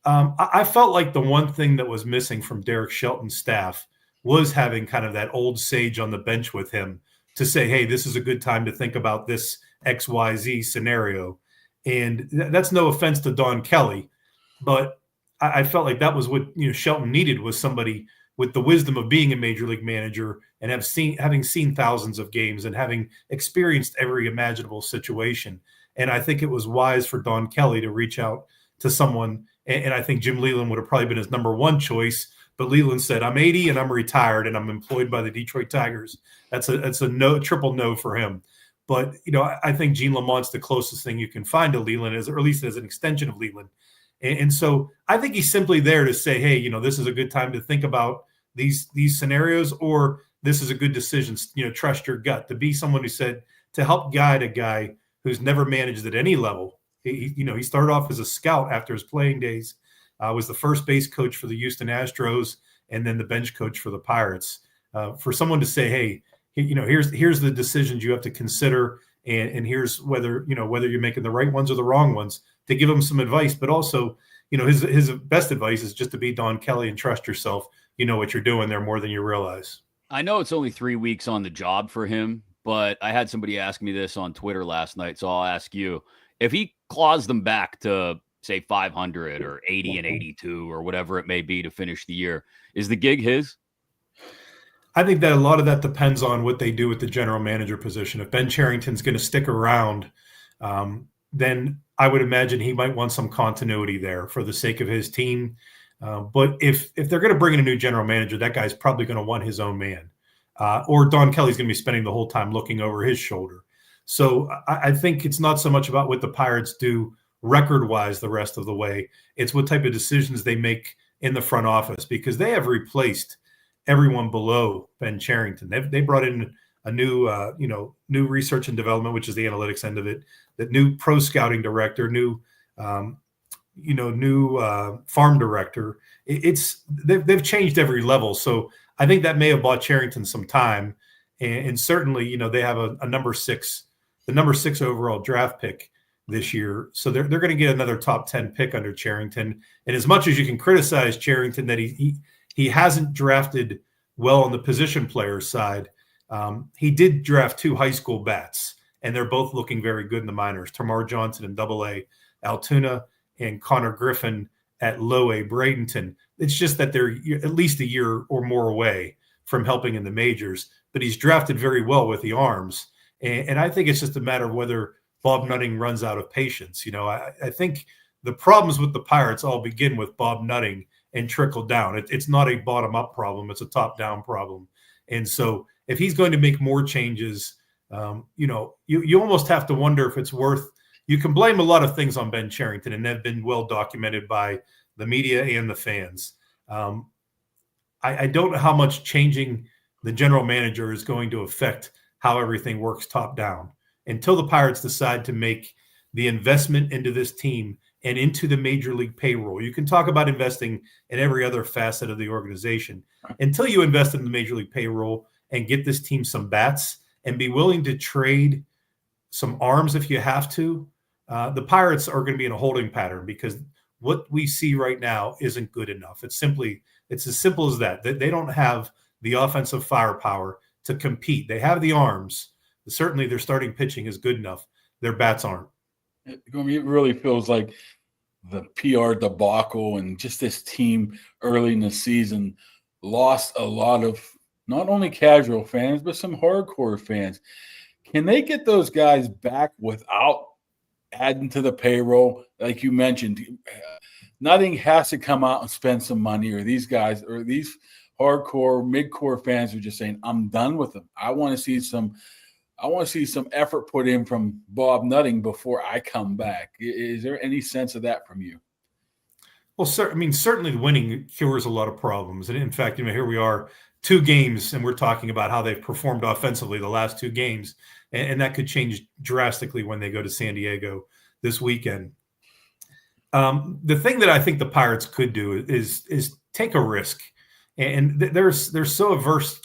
I felt like the one thing that was missing from Derek Shelton's staff was having kind of that old sage on the bench with him to say, hey, this is a good time to think about this XYZ scenario. And that's no offense to Don Kelly, but I felt like that was what Shelton needed, was somebody with the wisdom of being a major league manager and having seen thousands of games and having experienced every imaginable situation. And I think it was wise for Don Kelly to reach out to someone. And I think Jim Leland would have probably been his number one choice. But Leland said, I'm 80 and I'm retired and I'm employed by the Detroit Tigers. That's a no, triple no for him. But, I think Gene Lamont's the closest thing you can find to Leland, or at least as an extension of Leland. And so I think he's simply there to say, hey, this is a good time to think about these scenarios, or this is a good decision, trust your gut, to be someone who said, to help guide a guy who's never managed at any level. He started off as a scout after his playing days, was the first base coach for the Houston Astros, and then the bench coach for the Pirates. For someone to say, hey, here's the decisions you have to consider, and here's whether you're making the right ones or the wrong ones, to give him some advice. But also, his best advice is just to be Don Kelly and trust yourself. You know what you're doing there more than you realize. I know it's only 3 weeks on the job for him, but I had somebody ask me this on Twitter last night, so I'll ask you. If he claws them back to, say, 500 or 80 and 82 or whatever it may be to finish the year, is the gig his? I think that a lot of that depends on what they do with the general manager position. If Ben Cherington's going to stick around, then I would imagine he might want some continuity there for the sake of his team. But if they're going to bring in a new general manager, that guy's probably going to want his own man. Or Don Kelly's going to be spending the whole time looking over his shoulder. So I think it's not so much about what the Pirates do record-wise the rest of the way. It's what type of decisions they make in the front office, because they have replaced everyone below Ben Cherington. They brought in a new research and development, which is the analytics end of it, the new pro scouting director, new farm director. They've changed every level. So I think that may have bought Cherington some time. And certainly, they have the number 6 overall draft pick this year. So they're going to get another top 10 pick under Cherington. And as much as you can criticize Cherington that he hasn't drafted well on the position player side, he did draft 2 high school bats, and they're both looking very good in the minors. Tamar Johnson in Double-A, Altoona, and Connor Griffin at low A Bradenton. It's just that they're at least a year or more away from helping in the majors. But he's drafted very well with the arms. And I think it's just a matter of whether Bob Nutting runs out of patience. I think the problems with the Pirates all begin with Bob Nutting and trickle down. It's not a bottom-up problem. It's a top-down problem. And so if he's going to make more changes, you almost have to wonder if it's worth – you can blame a lot of things on Ben Cherington, and they've been well documented by the media and the fans. I don't know how much changing the general manager is going to affect how everything works top-down until the Pirates decide to make the investment into this team and into the major league payroll. You can talk about investing in every other facet of the organization. Until you invest in the major league payroll and get this team some bats and be willing to trade some arms if you have to, the Pirates are going to be in a holding pattern because what we see right now isn't good enough. It's as simple as that. They don't have the offensive firepower to compete. They have the arms. Certainly their starting pitching is good enough. Their bats aren't. It really feels like the PR debacle and just this team early in the season lost a lot of not only casual fans, but some hardcore fans. Can they get those guys back without adding to the payroll? Like you mentioned, Nutting has to come out and spend some money, or these guys or these hardcore, mid-core fans are just saying, I'm done with them. I want to see some effort put in from Bob Nutting before I come back. Is there any sense of that from you? Well, certainly winning cures a lot of problems. And in fact, here we are, 2 games, and we're talking about how they've performed offensively the last 2 games. And that could change drastically when they go to San Diego this weekend. The thing that I think the Pirates could do is take a risk. And they're so averse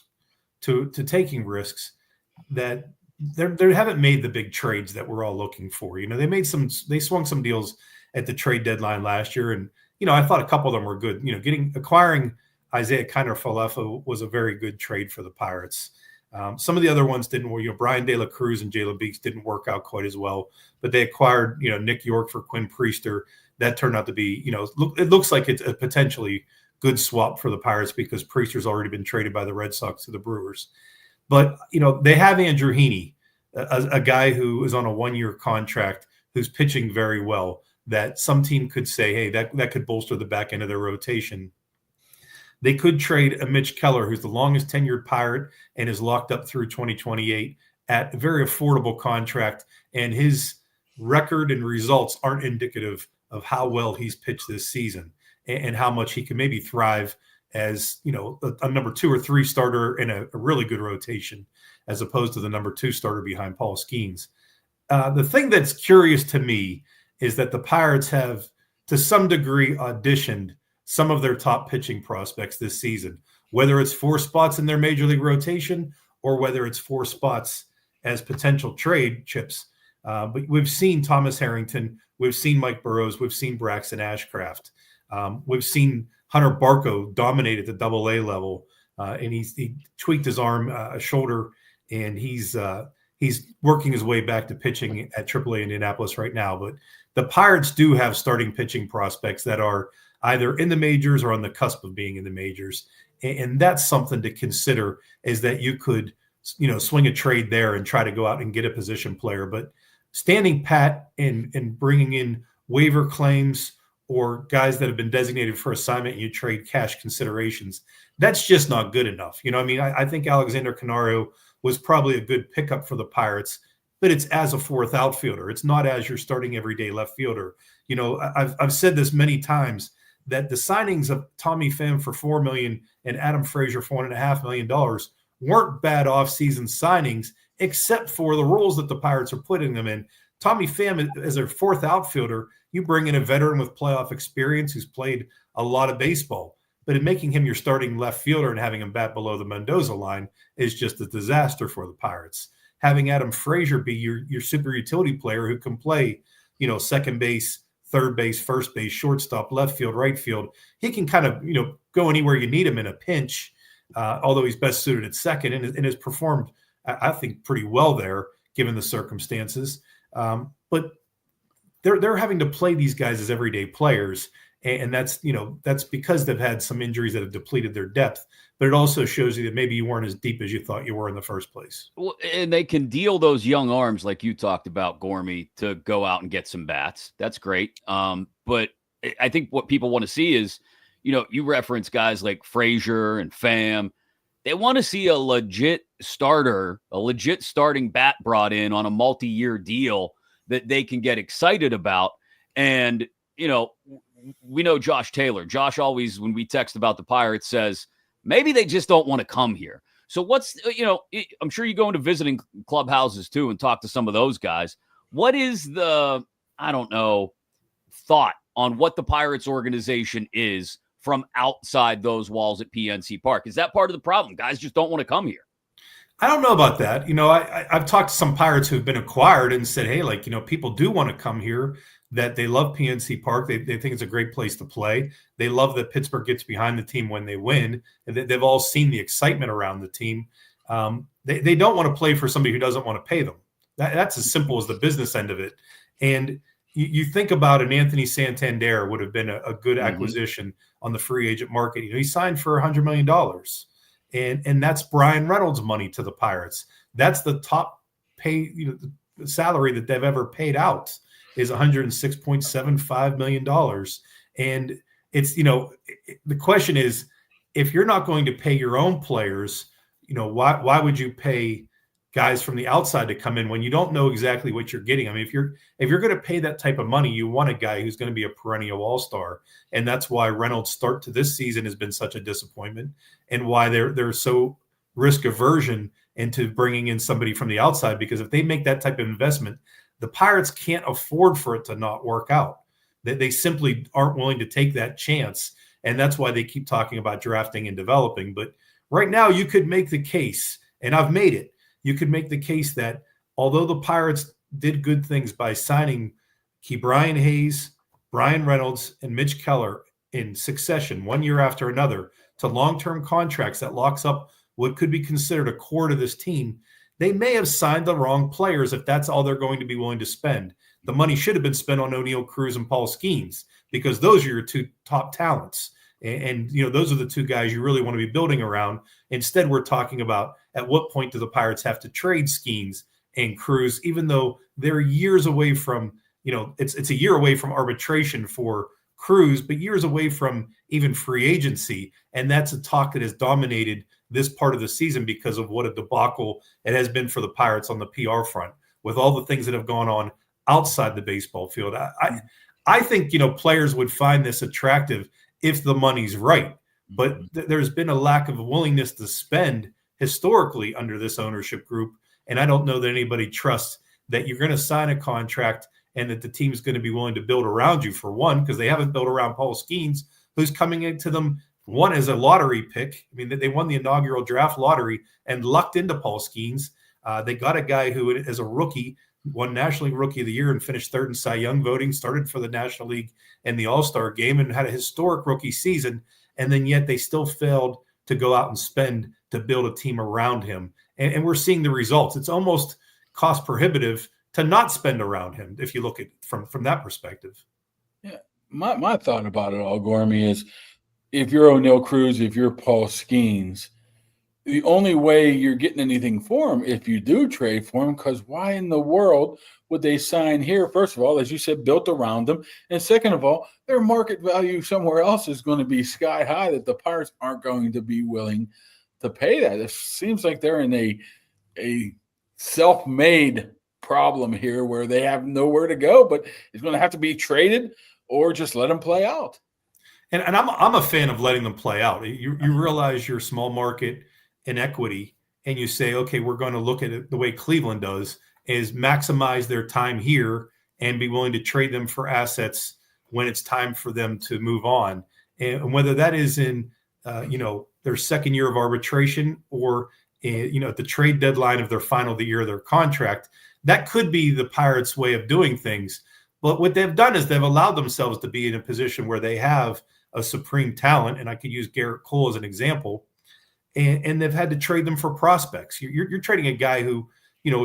to taking risks that they haven't made the big trades that we're all looking for. They swung some deals at the trade deadline last year, and I thought a couple of them were good. Acquiring Isaiah Kiner-Falefa was a very good trade for the Pirates. Some of the other ones didn't. Brian De La Cruz and Jalen Beeks didn't work out quite as well, but they acquired Nick York for Quinn Priester. That turned out to be it looks like it's a potentially good swap for the Pirates because Priester's already been traded by the Red Sox to the Brewers. But, they have Andrew Heaney, a guy who is on a 1-year contract who's pitching very well, that some team could say, hey, that could bolster the back end of their rotation. They could trade a Mitch Keller, who's the longest tenured Pirate and is locked up through 2028 at a very affordable contract. And his record and results aren't indicative of how well he's pitched this season and how much he can maybe thrive as a number 2 or 3 starter in a really good rotation, as opposed to the number 2 starter behind Paul Skeens. The thing that's curious to me is that the Pirates have, to some degree, auditioned some of their top pitching prospects this season, whether it's 4 spots in their major league rotation or whether it's 4 spots as potential trade chips. But we've seen Thomas Harrington, we've seen Mike Burrows, we've seen Braxton Ashcraft, we've seen Hunter Barco dominate at the AA level, and he tweaked his arm, shoulder, and he's working his way back to pitching at AAA Indianapolis right now. But the Pirates do have starting pitching prospects that are either in the majors or on the cusp of being in the majors, and that's something to consider. Is that you could swing a trade there and try to go out and get a position player, but standing pat and bringing in waiver claims or guys that have been designated for assignment and you trade cash considerations, that's just not good enough. I think Alexander Canario was probably a good pickup for the Pirates, but it's as a 4th outfielder. It's not as your starting everyday left fielder. I've said this many times that the signings of Tommy Pham for $4 million and Adam Frazier for $1.5 million weren't bad offseason signings, except for the roles that the Pirates are putting them in. Tommy Pham, as their 4th outfielder, you bring in a veteran with playoff experience who's played a lot of baseball. But in making him your starting left fielder and having him bat below the Mendoza line is just a disaster for the Pirates. Having Adam Frazier be your super utility player who can play, second base, third base, first base, shortstop, left field, right field. He can kind of, go anywhere you need him in a pinch, although he's best suited at second and has performed, I think, pretty well there given the circumstances. But they're having to play these guys as everyday players, And that's, that's because they've had some injuries that have depleted their depth. But it also shows you that maybe you weren't as deep as you thought you were in the first place. Well, and they can deal those young arms like you talked about, Gormy, to go out and get some bats. That's great. But I think what people want to see is, you reference guys like Frazier and Pham. They want to see a legit starter, a legit starting bat brought in on a multi-year deal that they can get excited about. And, we know Josh Taylor. Josh always, when we text about the Pirates, says maybe they just don't want to come here. So what's, I'm sure you go into visiting clubhouses too and talk to some of those guys. What is the, thought on what the Pirates organization is from outside those walls at PNC Park? Is that part of the problem? Guys just don't want to come here. I don't know about that. I've talked to some Pirates who've been acquired and said, hey, people do want to come here, that they love PNC Park. They think it's a great place to play. They love that Pittsburgh gets behind the team when they win. And they've all seen the excitement around the team. They don't want to play for somebody who doesn't want to pay them. That's as simple as the business end of it. And you think about an Anthony Santander would have been a good acquisition on the free agent market. He signed for $100 million. And that's Brian Reynolds' money to the Pirates. That's the top pay, the salary that they've ever paid out is $106.75 million. And it's, the question is, if you're not going to pay your own players, why would you pay guys from the outside to come in when you don't know exactly what you're getting? I mean, if you're going to pay that type of money, you want a guy who's going to be a perennial all-star. And that's why Reynolds' start to this season has been such a disappointment, and why they're so risk aversion into bringing in somebody from the outside, because if they make that type of investment, the Pirates can't afford for it to not work out. They simply aren't willing to take that chance. And that's why they keep talking about drafting and developing. But right now you could make the case, and I've made it, you could make the case that although the Pirates did good things by signing Ke'Bryan Hayes, Brian Reynolds, and Mitch Keller in succession, one year after another, to long-term contracts that locks up what could be considered a core to this team, they may have signed the wrong players if that's all they're going to be willing to spend. The money should have been spent on O'Neal Cruz and Paul Skeens, because those are your two top talents. And those are the two guys you really want to be building around. Instead, we're talking about at what point do the Pirates have to trade Skeens and Cruz, even though they're years away from, it's a year away from arbitration for Cruz, but years away from even free agency. And that's a talk that has dominated this part of the season because of what a debacle it has been for the Pirates on the PR front, with all the things that have gone on outside the baseball field. I think, players would find this attractive if the money's right, but there's been a lack of willingness to spend historically under this ownership group. And I don't know that anybody trusts that you're going to sign a contract and that the team's going to be willing to build around you, for one, because they haven't built around Paul Skeens, who's coming into them, one, as a lottery pick. I mean, they won the inaugural draft lottery and lucked into Paul Skeens. They got a guy who, as a rookie, won National League Rookie of the Year and finished third in Cy Young voting, started for the National League and the All-Star game, and had a historic rookie season. And then yet they still failed to go out and spend to build a team around him. And we're seeing the results. It's almost cost prohibitive to not spend around him, if you look at from that perspective. Yeah, my thought about it all, Gormy, is if you're O'Neal Cruz, if you're Paul Skeens, the only way you're getting anything for him if you do trade for him, because why in the world would they sign here? First of all, as you said, built around them. And second of all, their market value somewhere else is going to be sky high that the Pirates aren't going to be willing to pay that. It seems like they're in a self-made problem here where they have nowhere to go, but it's going to have to be traded or just let them play out. And I'm a fan of letting them play out. You realize your small market inequity, and you say, okay, we're going to look at it the way Cleveland does, is maximize their time here and be willing to trade them for assets when it's time for them to move on. And whether that is in, their second year of arbitration or, at the trade deadline of their final year of their contract, that could be the Pirates' way of doing things. But what they've done is they've allowed themselves to be in a position where they have a supreme talent, and I could use Garrett Cole as an example, and they've had to trade them for prospects. You're trading a guy who,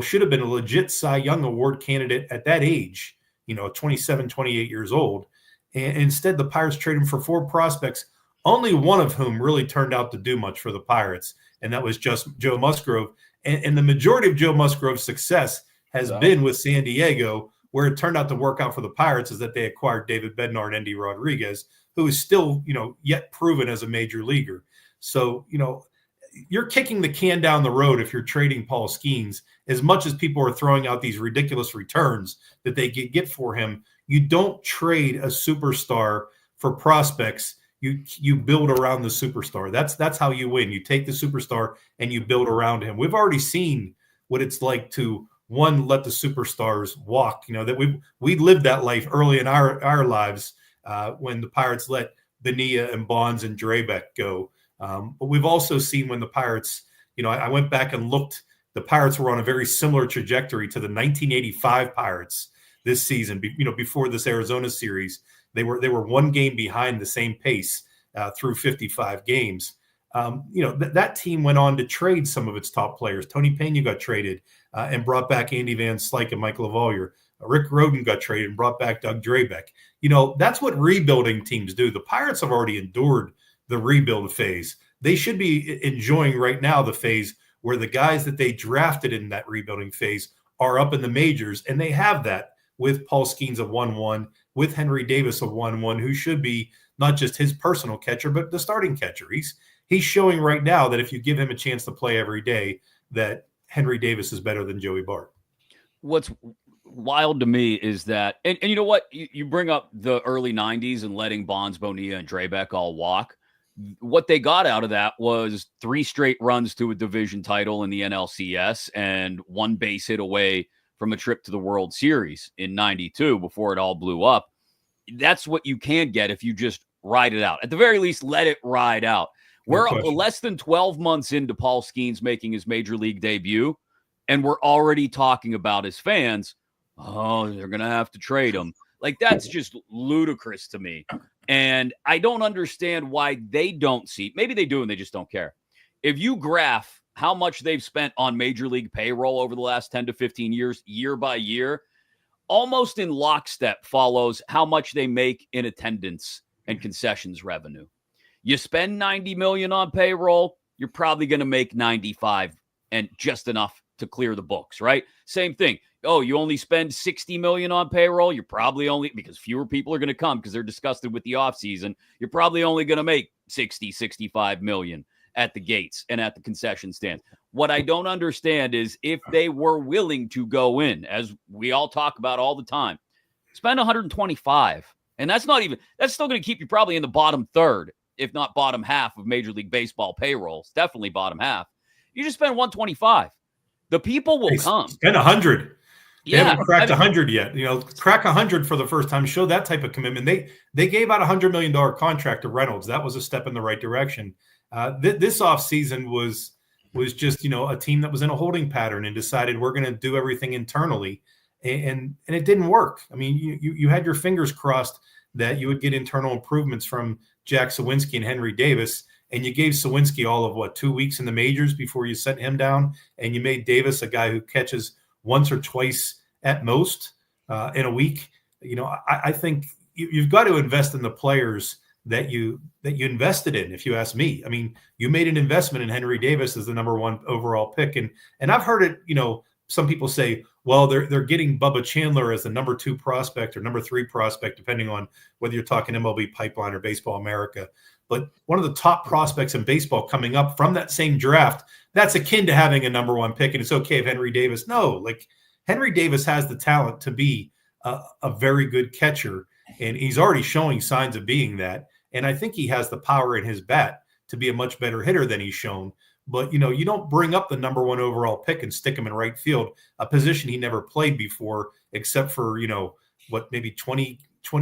should have been a legit Cy Young Award candidate at that age, 27, 28 years old. And instead, the Pirates traded him for 4 prospects, only one of whom really turned out to do much for the Pirates, and that was just Joe Musgrove. And the majority of Joe Musgrove's success has been with San Diego. Where it turned out to work out for the Pirates is that they acquired David Bednar and Endy Rodriguez, who is still, yet proven as a major leaguer. So, you're kicking the can down the road if you're trading Paul Skeens. As much as people are throwing out these ridiculous returns that they get for him, you don't trade a superstar for prospects. You build around the superstar. That's how you win. You take the superstar and you build around him. We've already seen what it's like to let the superstars walk. That we lived that life early in our lives when the Pirates let Bonilla and Bonds and Drabek go. But we've also seen when the Pirates, I went back and looked. The Pirates were on a very similar trajectory to the 1985 Pirates this season. Before this Arizona series, they were 1 game behind the same pace through 55 games. That team went on to trade some of its top players. Tony Pena got traded and brought back Andy Van Slyke and Mike LaValliere. Rick Rhoden got traded and brought back Doug Drabek. That's what rebuilding teams do. The Pirates have already endured the rebuild phase. They should be enjoying right now the phase where the guys that they drafted in that rebuilding phase are up in the majors, and they have that with Paul Skeens of 1-1, with Henry Davis of 1-1, who should be not just his personal catcher, but the starting catcher. He's showing right now that if you give him a chance to play every day, that Henry Davis is better than Joey Bart. What's wild to me is that, and you know what? You bring up the early 90s and letting Bonds, Bonilla, and Drabek all walk. What they got out of that was 3 straight runs to a division title in the NLCS and 1 base hit away from a trip to the World Series in 92 before it all blew up. That's what you can get if you just ride it out. At the very least, let it ride out. We're less than 12 months into Paul Skeens making his major league debut, and we're already talking about his fans. Oh, they're going to have to trade him. Like, that's just ludicrous to me. And I don't understand why they don't see. Maybe they do and they just don't care. If you graph how much they've spent on major league payroll over the last 10 to 15 years, year by year, almost in lockstep follows how much they make in attendance and concessions revenue. You spend $90 million on payroll, you're probably going to make 95 and just enough to clear the books, right? Same thing. Oh, you only spend $60 million on payroll, you're probably only, because fewer people are going to come because they're disgusted with the offseason, you're probably only going to make 60, 65 million at the gates and at the concession stands. What I don't understand is if they were willing to go in, as we all talk about all the time, spend 125. And that's still going to keep you probably in the bottom third, if not bottom half of Major League Baseball payrolls, definitely bottom half. You just spend 125. The people will come. Spend 100. They haven't cracked 100 yet. Crack 100 for the first time. Show that type of commitment. They gave out $100 million contract to Reynolds. That was a step in the right direction. This offseason was just a team that was in a holding pattern and decided we're going to do everything internally, and it didn't work. I mean, you had your fingers crossed that you would get internal improvements from Jack Sawinski and Henry Davis, and you gave Sawinski all of 2 weeks in the majors before you sent him down, and you made Davis a guy who catches once or twice at most in a week. I think you've got to invest in the players that you invested in, if you ask me. I mean, you made an investment in Henry Davis as the number 1 overall pick. And I've heard it, some people say, well, they're getting Bubba Chandler as the number 2 prospect or number 3 prospect, depending on whether you're talking MLB Pipeline or Baseball America. But one of the top prospects in baseball coming up from that same draft, that's akin to having a number 1 pick. And it's okay if Henry Davis, Henry Davis has the talent to be a very good catcher. And he's already showing signs of being that. And I think he has the power in his bat to be a much better hitter than he's shown. But, you don't bring up the number 1 overall pick and stick him in right field, a position he never played before, except for, maybe 20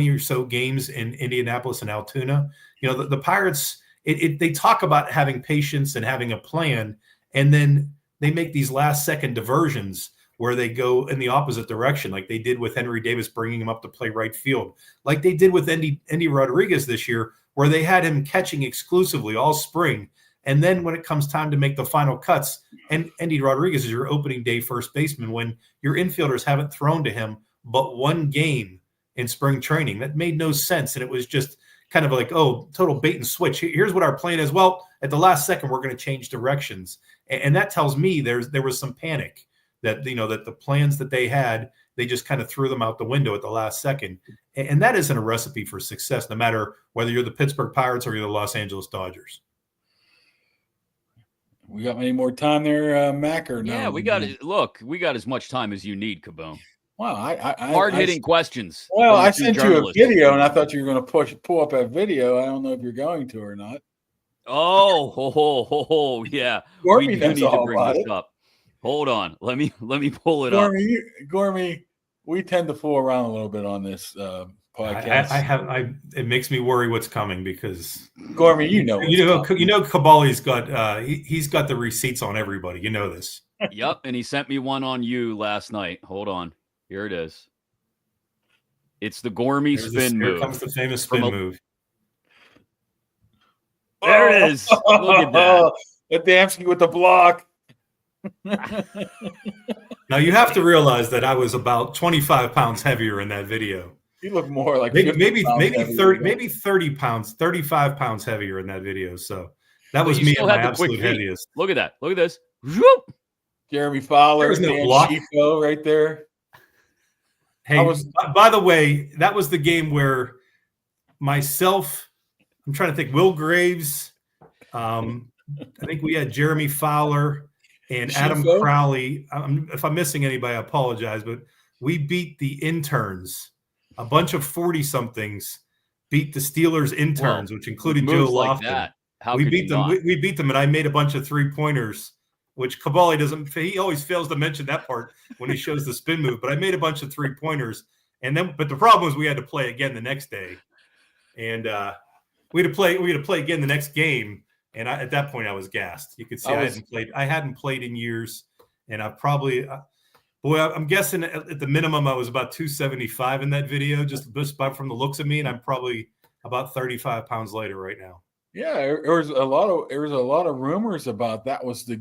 or so games in Indianapolis and Altoona. The Pirates, they talk about having patience and having a plan, and then they make these last-second diversions where they go in the opposite direction, like they did with Henry Davis, bringing him up to play right field, like they did with Endy Rodriguez this year, where they had him catching exclusively all spring. And then when it comes time to make the final cuts, and Endy Rodriguez is your opening day first baseman when your infielders haven't thrown to him but 1 game in spring training. That made no sense. And it was just kind of like, oh, total bait and switch. Here's what our plan is. Well, at the last second, we're going to change directions. And that tells me there was some panic that, that the plans that they had, they just kind of threw them out the window at the last second. And that isn't a recipe for success, no matter whether you're the Pittsburgh Pirates or you're the Los Angeles Dodgers. We got any more time there, Mac, or no? Yeah, we got it. Look, we got as much time as you need, Kaboom. Wow, hard-hitting questions. Well, I sent you a video, and I thought you were going to pull up that video. I don't know if you're going to or not. Oh, yeah. We do need to bring this up. Hold on. Let me pull it up. Gormy, we tend to fool around a little bit on this podcast. It makes me worry what's coming because Gormy, you know Kaboly's got he's got the receipts on everybody. You know this. Yep, and he sent me one on you last night. Hold on. Here it is. It's the Gormy spin move. Here comes the famous spin move. There it is. Look at that. Adamski with the block. Now you have to realize that I was about 25 pounds heavier in that video. You look more like maybe 30 pounds, 35 pounds heavier in that video. So that was me at my absolute heaviest. Look at that. Look at this. Whoop. Jeremy Fowler, There's no block. Schifo right there. Hey, by the way, that was the game where myself, I'm trying to think, Will Graves, I think we had Jeremy Fowler and Adam Crowley. If I'm missing anybody, I apologize, but we beat the interns. A bunch of 40-somethings beat the Steelers interns, which included Joe Lofton. We beat them. We beat them, and I made a bunch of 3-pointers, which Kaboly doesn't. He always fails to mention that part when he shows the spin move. But I made a bunch of 3-pointers, but the problem was we had to play again the next day, and we had to play again the next game. And at that point, I was gassed. You could see I hadn't played in years, and I probably. I'm guessing at the minimum I was about 275 in that video, just from the looks of me, and I'm probably about 35 pounds lighter right now. Yeah, there was a lot of rumors about that was the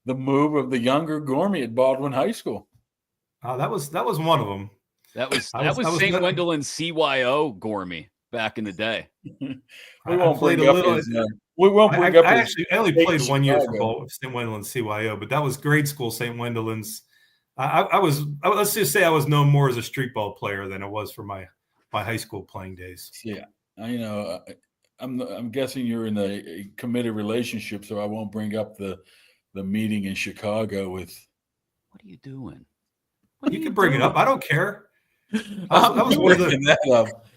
move of the younger Gormy at Baldwin High School. That was one of them. That was St. Wendelin CYO Gormy back in the day. We won't bring up I only played 1 year for St. Wendelin CYO, but that was grade school St. Wendelin's. Let's just say I was known more as a street ball player than it was for my high school playing days. Yeah, I'm guessing you're in a committed relationship, so I won't bring up the meeting in Chicago with. What are you doing? You can bring it up. I don't care. I was working that up.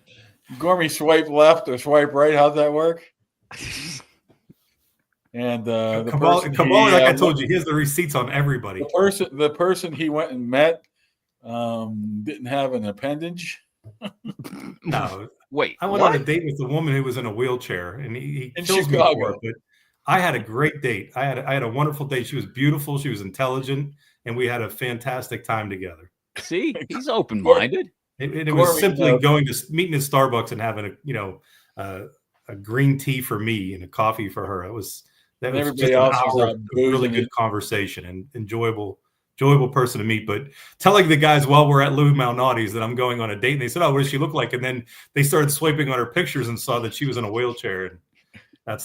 Gormy swipe left or swipe right. How's that work? And Kaboly, like I told you, he has the receipts on everybody. The person he went and met didn't have an appendage. No, wait. I went on a date with a woman who was in a wheelchair, and he kills me for it. But I had a great date. I had a wonderful date. She was beautiful. She was intelligent, and we had a fantastic time together. See, he's open-minded. It was simply meeting at Starbucks and having a green tea for me and a coffee for her. That was just an hour of really good conversation and enjoyable person to meet. But telling the guys while we're at Louis Malnati's that I'm going on a date, and they said, "Oh, what does she look like?" And then they started swiping on her pictures and saw that she was in a wheelchair. And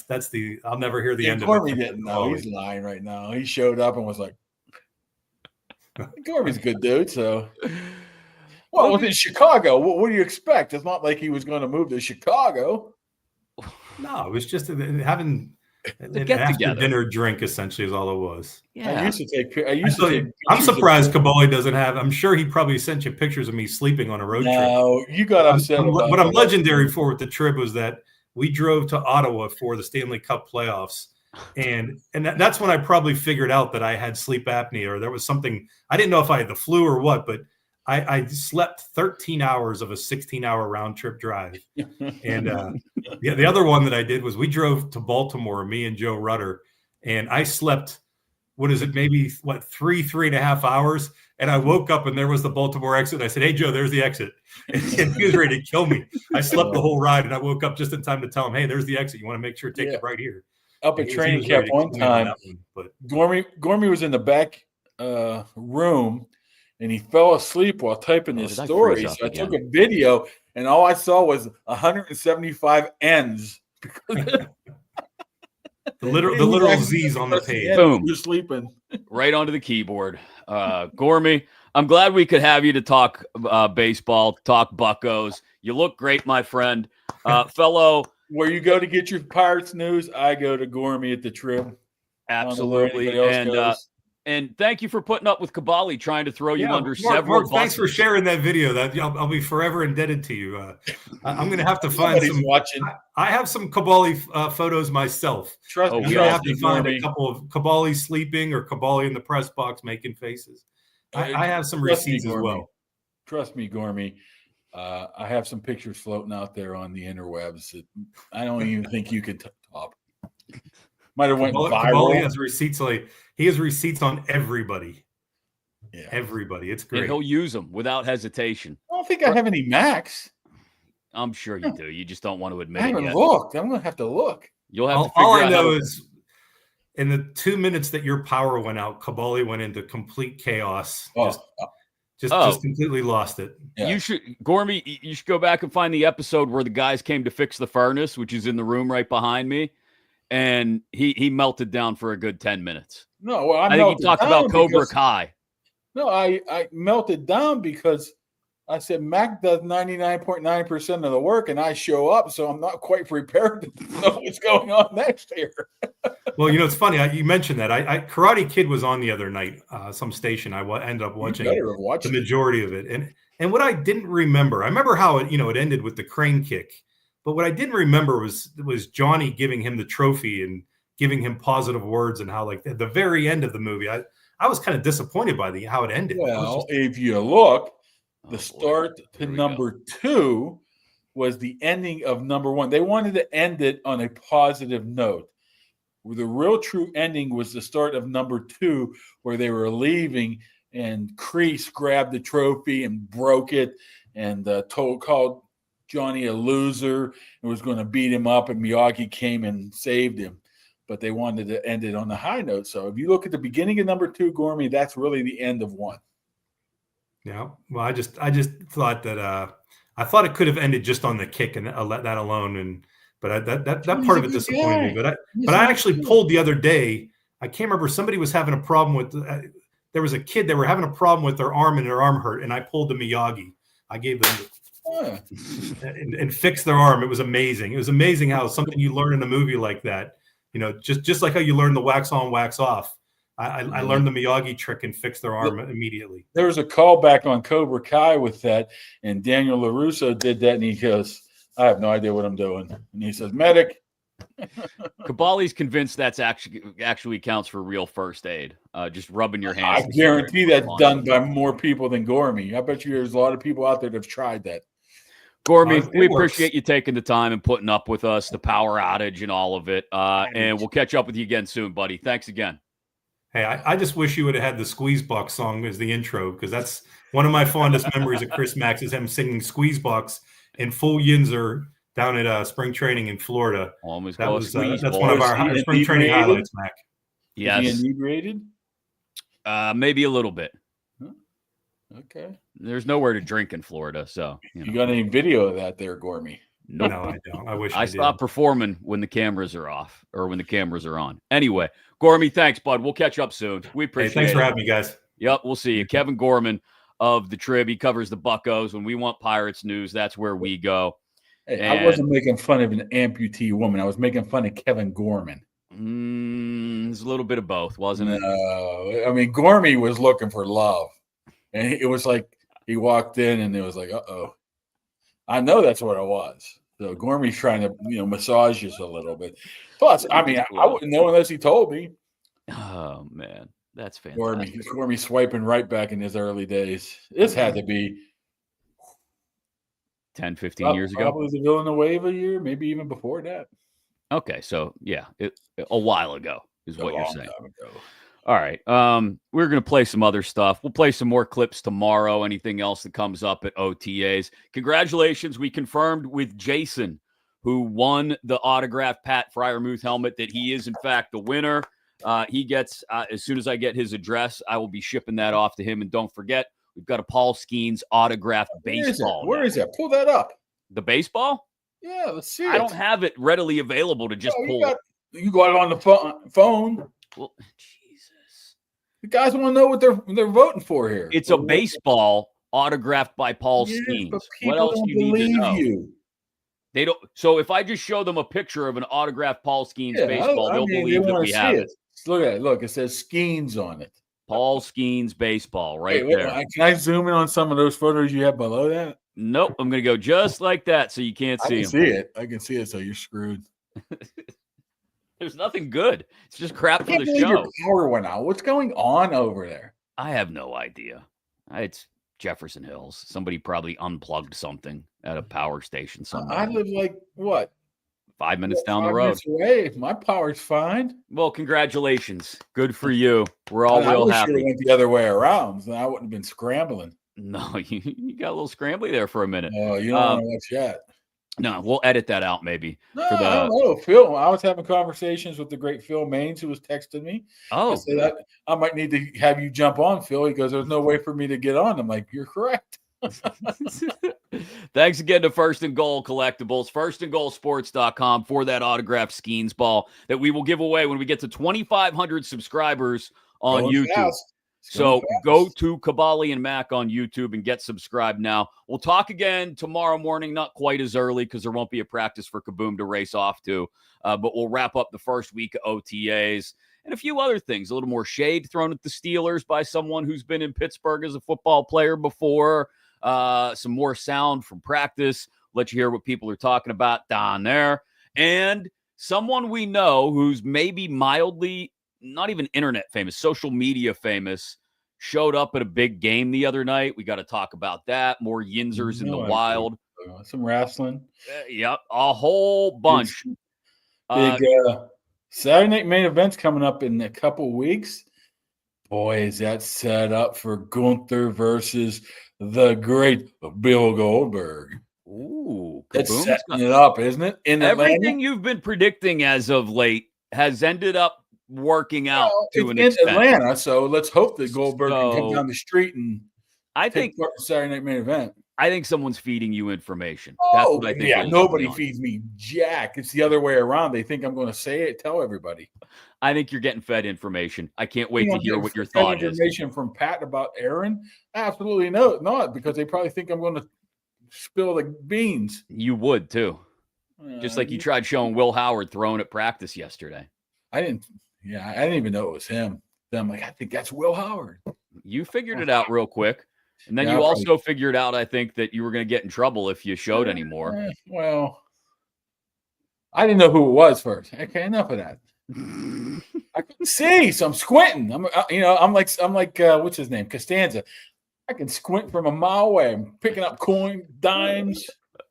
that's the I'll never hear the end of it. Didn't know. He's lying right now. He showed up and was like, "Gormy's a good dude." So, well, in Chicago, what do you expect? It's not like he was going to move to Chicago. No, it was just having an after dinner drink. Essentially, is all it was. Yeah, I'm surprised Kaboly doesn't have. I'm sure he probably sent you pictures of me sleeping on a road trip. No, you got upset. What I'm legendary for with the trip was that we drove to Ottawa for the Stanley Cup playoffs, and that's when I probably figured out that I had sleep apnea or there was something. I didn't know if I had the flu or what, but I slept 13 hours of a 16-hour round trip drive. And the other one that I did was we drove to Baltimore, me and Joe Rutter, and I slept, maybe 3.5 hours. And I woke up and there was the Baltimore exit. I said, "Hey, Joe, there's the exit." And he was ready to kill me. I slept the whole ride and I woke up just in time to tell him, "Hey, there's the exit. You want to make sure to take it right here." Up at training camp one time, Gormy was in the back room. and he fell asleep while typing his story. So I took a video, and all I saw was 175 N's. The literal Z's on the page. Boom. You're sleeping. Right onto the keyboard. Gormy, I'm glad we could have you to talk baseball, talk Buccos. You look great, my friend. Fellow. Where you go to get your Pirates news, I go to Gormy at the Trib. Absolutely. And thank you for putting up with Kaboly trying to throw you under several buses. Thanks for sharing that video. That I'll be forever indebted to you. I'm going to have to find some. Watching. I have some Kaboly photos myself. Trust me. I'm going to have to find a couple of Kaboly sleeping or Kaboly in the press box making faces. I have some receipts as well. Trust me, Gormy. I have some pictures floating out there on the interwebs that I don't even think you could top. Might have went viral. Kaboly has receipts he has receipts on everybody. Yeah. Everybody. It's great. And he'll use them without hesitation. I don't think I have any Macs. I'm sure you do. You just don't want to admit I it haven't yet. looked. I'm going to have to look. You'll have to all figure I out know is in the 2 minutes that your power went out, Kaboly went into complete chaos. Just completely lost it. Yeah. You should, Gormy, you should go back and find the episode where the guys came to fix the furnace, which is in the room right behind me. And he melted down for a good 10 minutes. No, well, I think he talked about Cobra Kai. No, I melted down because I said Mac does 99.9% of the work, and I show up, so I'm not quite prepared to know what's going on next year. Well, you know, it's funny. You mentioned that. Karate Kid was on the other night, some station. I ended up watching the majority of it. And what I didn't remember, I remember how it ended with the crane kick. But what I didn't remember was Johnny giving him the trophy and giving him positive words, and how, like, at the very end of the movie, I was kind of disappointed by how it ended. Well, if you look, the start to number 2 was the ending of number 1. They wanted to end it on a positive note. The real true ending was the start of number 2, where they were leaving and Kreese grabbed the trophy and broke it and called Johnny a loser and was going to beat him up, and Miyagi came and saved him. But they wanted to end it on a high note. So if you look at the beginning of number 2, Gormy, that's really the end of 1. Yeah. Well, I just thought that I thought it could have ended just on the kick and let that alone. But that part of it disappointed me. But I actually pulled the other day. I can't remember. Somebody was having a problem with. There was a kid. They were having a problem with their arm, and their arm hurt. And I pulled the Miyagi. I gave them and fixed their arm. It was amazing. It was amazing how something you learn in a movie like that. You know, just like how you learn the wax on, wax off. I learned the Miyagi trick and fixed their arm immediately. There was a callback on Cobra Kai with that, and Daniel LaRusso did that, and he goes, I have no idea what I'm doing. And he says, medic. Kaboly's convinced that's actually counts for real first aid. Just rubbing your hands. I guarantee that's done by more people than Gormy. I bet you there's a lot of people out there that have tried that. Gormy, we appreciate you taking the time and putting up with us, the power outage and all of it. And we'll catch up with you again soon, buddy. Thanks again. Hey, I just wish you would have had the Squeeze Box song as the intro, because that's one of my fondest memories of Chris Max is him singing Squeeze Box in full Yinzer down at spring training in Florida. Almost that's one of our spring training highlights, Mac. Yes. Is he inebriated? Maybe a little bit. Huh? Okay. There's nowhere to drink in Florida, so you got any video of that there, Gormy? Nope. No, I don't. I wish I stopped performing when the cameras are off or when the cameras are on. Anyway, Gormy, thanks, bud. We'll catch up soon. We appreciate it. Thanks for having me, guys. Yep, we'll see you. Kevin Gorman of the Trib. He covers the Buccos. When we want Pirates news, that's where we go. Hey, I wasn't making fun of an amputee woman. I was making fun of Kevin Gorman. It's a little bit of both, wasn't it? No, I mean, Gormy was looking for love. And it was like he walked in and it was like, uh-oh. I know that's what it was. So Gormy's trying to, massage us a little bit. Plus, I mean, I wouldn't know unless he told me. Oh, man. That's fantastic. Gormy swiping right back in his early days. This had to be 10, 15 years ago. Probably the Villanueva year, maybe even before that. Okay, so, yeah, a while ago is what you're saying. Time ago. All right. We're going to play some other stuff. We'll play some more clips tomorrow. Anything else that comes up at OTAs. Congratulations. We confirmed with Jason, who won the autographed Pat Fryermuth helmet, that he is, in fact, the winner. He gets, as soon as I get his address, I will be shipping that off to him. And don't forget, We've got a Paul Skeens autographed baseball. Where is that? Pull that up. The baseball? Yeah, let's see it. I don't have it readily available to just pull. You got it on the phone. Well, Jesus. The guys want to know what they're voting for here. It's a baseball autographed by Paul Skeens. What else do you need to know? They don't. So if I just show them a picture of an autographed Paul Skeens baseball, they'll believe that we have it. Look at it. Look, it says Skeens on it. Paul Skeens baseball there. Can I zoom in on some of those photos you have below that? Nope. I'm going to go just like that so you can't see them. I can see it, so you're screwed. There's nothing good. It's just crap for the show. Your power went out. What's going on over there? I have no idea. It's Jefferson Hills. Somebody probably unplugged something at a power station somewhere. I live like, what? 5 minutes down the road. Away. My power's fine. Well, congratulations. Good for you. We're all real happy. I wish it went the other way around, so I wouldn't have been scrambling. No, you got a little scrambly there for a minute. Oh, you don't want to watch that. No, we'll edit that out maybe. No, I don't know. Phil, I was having conversations with the great Phil Maines, who was texting me. Oh, I said, I might need to have you jump on, Phil. He goes, there's no way for me to get on. I'm like, you're correct. Thanks again to First and Goal Collectibles, firstandgoalsports.com for that autographed Skeens ball that we will give away when we get to 2,500 subscribers on YouTube. So go to Kaboly+Mack on YouTube and get subscribed now. We'll talk again tomorrow morning, not quite as early because there won't be a practice for Kaboom to race off to, but we'll wrap up the first week of OTAs and a few other things. A little more shade thrown at the Steelers by someone who's been in Pittsburgh as a football player before. Some more sound from practice. Let you hear what people are talking about down there. And someone we know who's maybe mildly, not even internet famous, social media famous, showed up at a big game the other night. We got to talk about that. More Yinzers in the wild. Some wrestling. Yep, a whole bunch. Big Saturday night main events coming up in a couple weeks. Boy, is that set up for Gunther versus the great Bill Goldberg. Ooh, that's setting it up, isn't it? In everything Atlanta? You've been predicting as of late has ended up working out to an extent. In Atlanta, so let's hope that Goldberg can come down the street and take part in the Saturday night main event. I think someone's feeding you information. That's what I think. Yeah, nobody feeds me jack. It's the other way around. They think I'm going to say it, tell everybody. I think you're getting fed information. I can't wait to hear what your thought is. Information from Pat about Aaron? Absolutely not, because they probably think I'm going to spill the beans. You would too. Just like you tried showing Will Howard throwing at practice yesterday. I didn't even know it was him. Then I'm like, I think that's Will Howard. You figured it out real quick. And then you also figured out, I think, that you were going to get in trouble if you showed anymore. Well, I didn't know who it was first. Okay, enough of that. I couldn't see, so I'm squinting. I'm like, what's his name? Costanza. I can squint from a mile away. I'm picking up coin, dimes.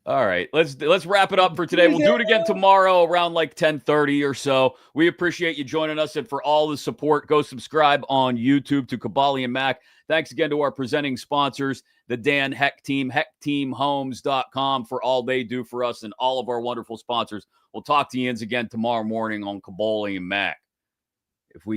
All right, let's wrap it up for today. We'll do it again tomorrow around like 10:30 or so. We appreciate you joining us, and for all the support, go subscribe on YouTube to Kaboly+Mack. Thanks again to our presenting sponsors, the Dan Heck Team, HeckTeamHomes.com, for all they do for us, and all of our wonderful sponsors. We'll talk to you again tomorrow morning on Kaboly+Mack.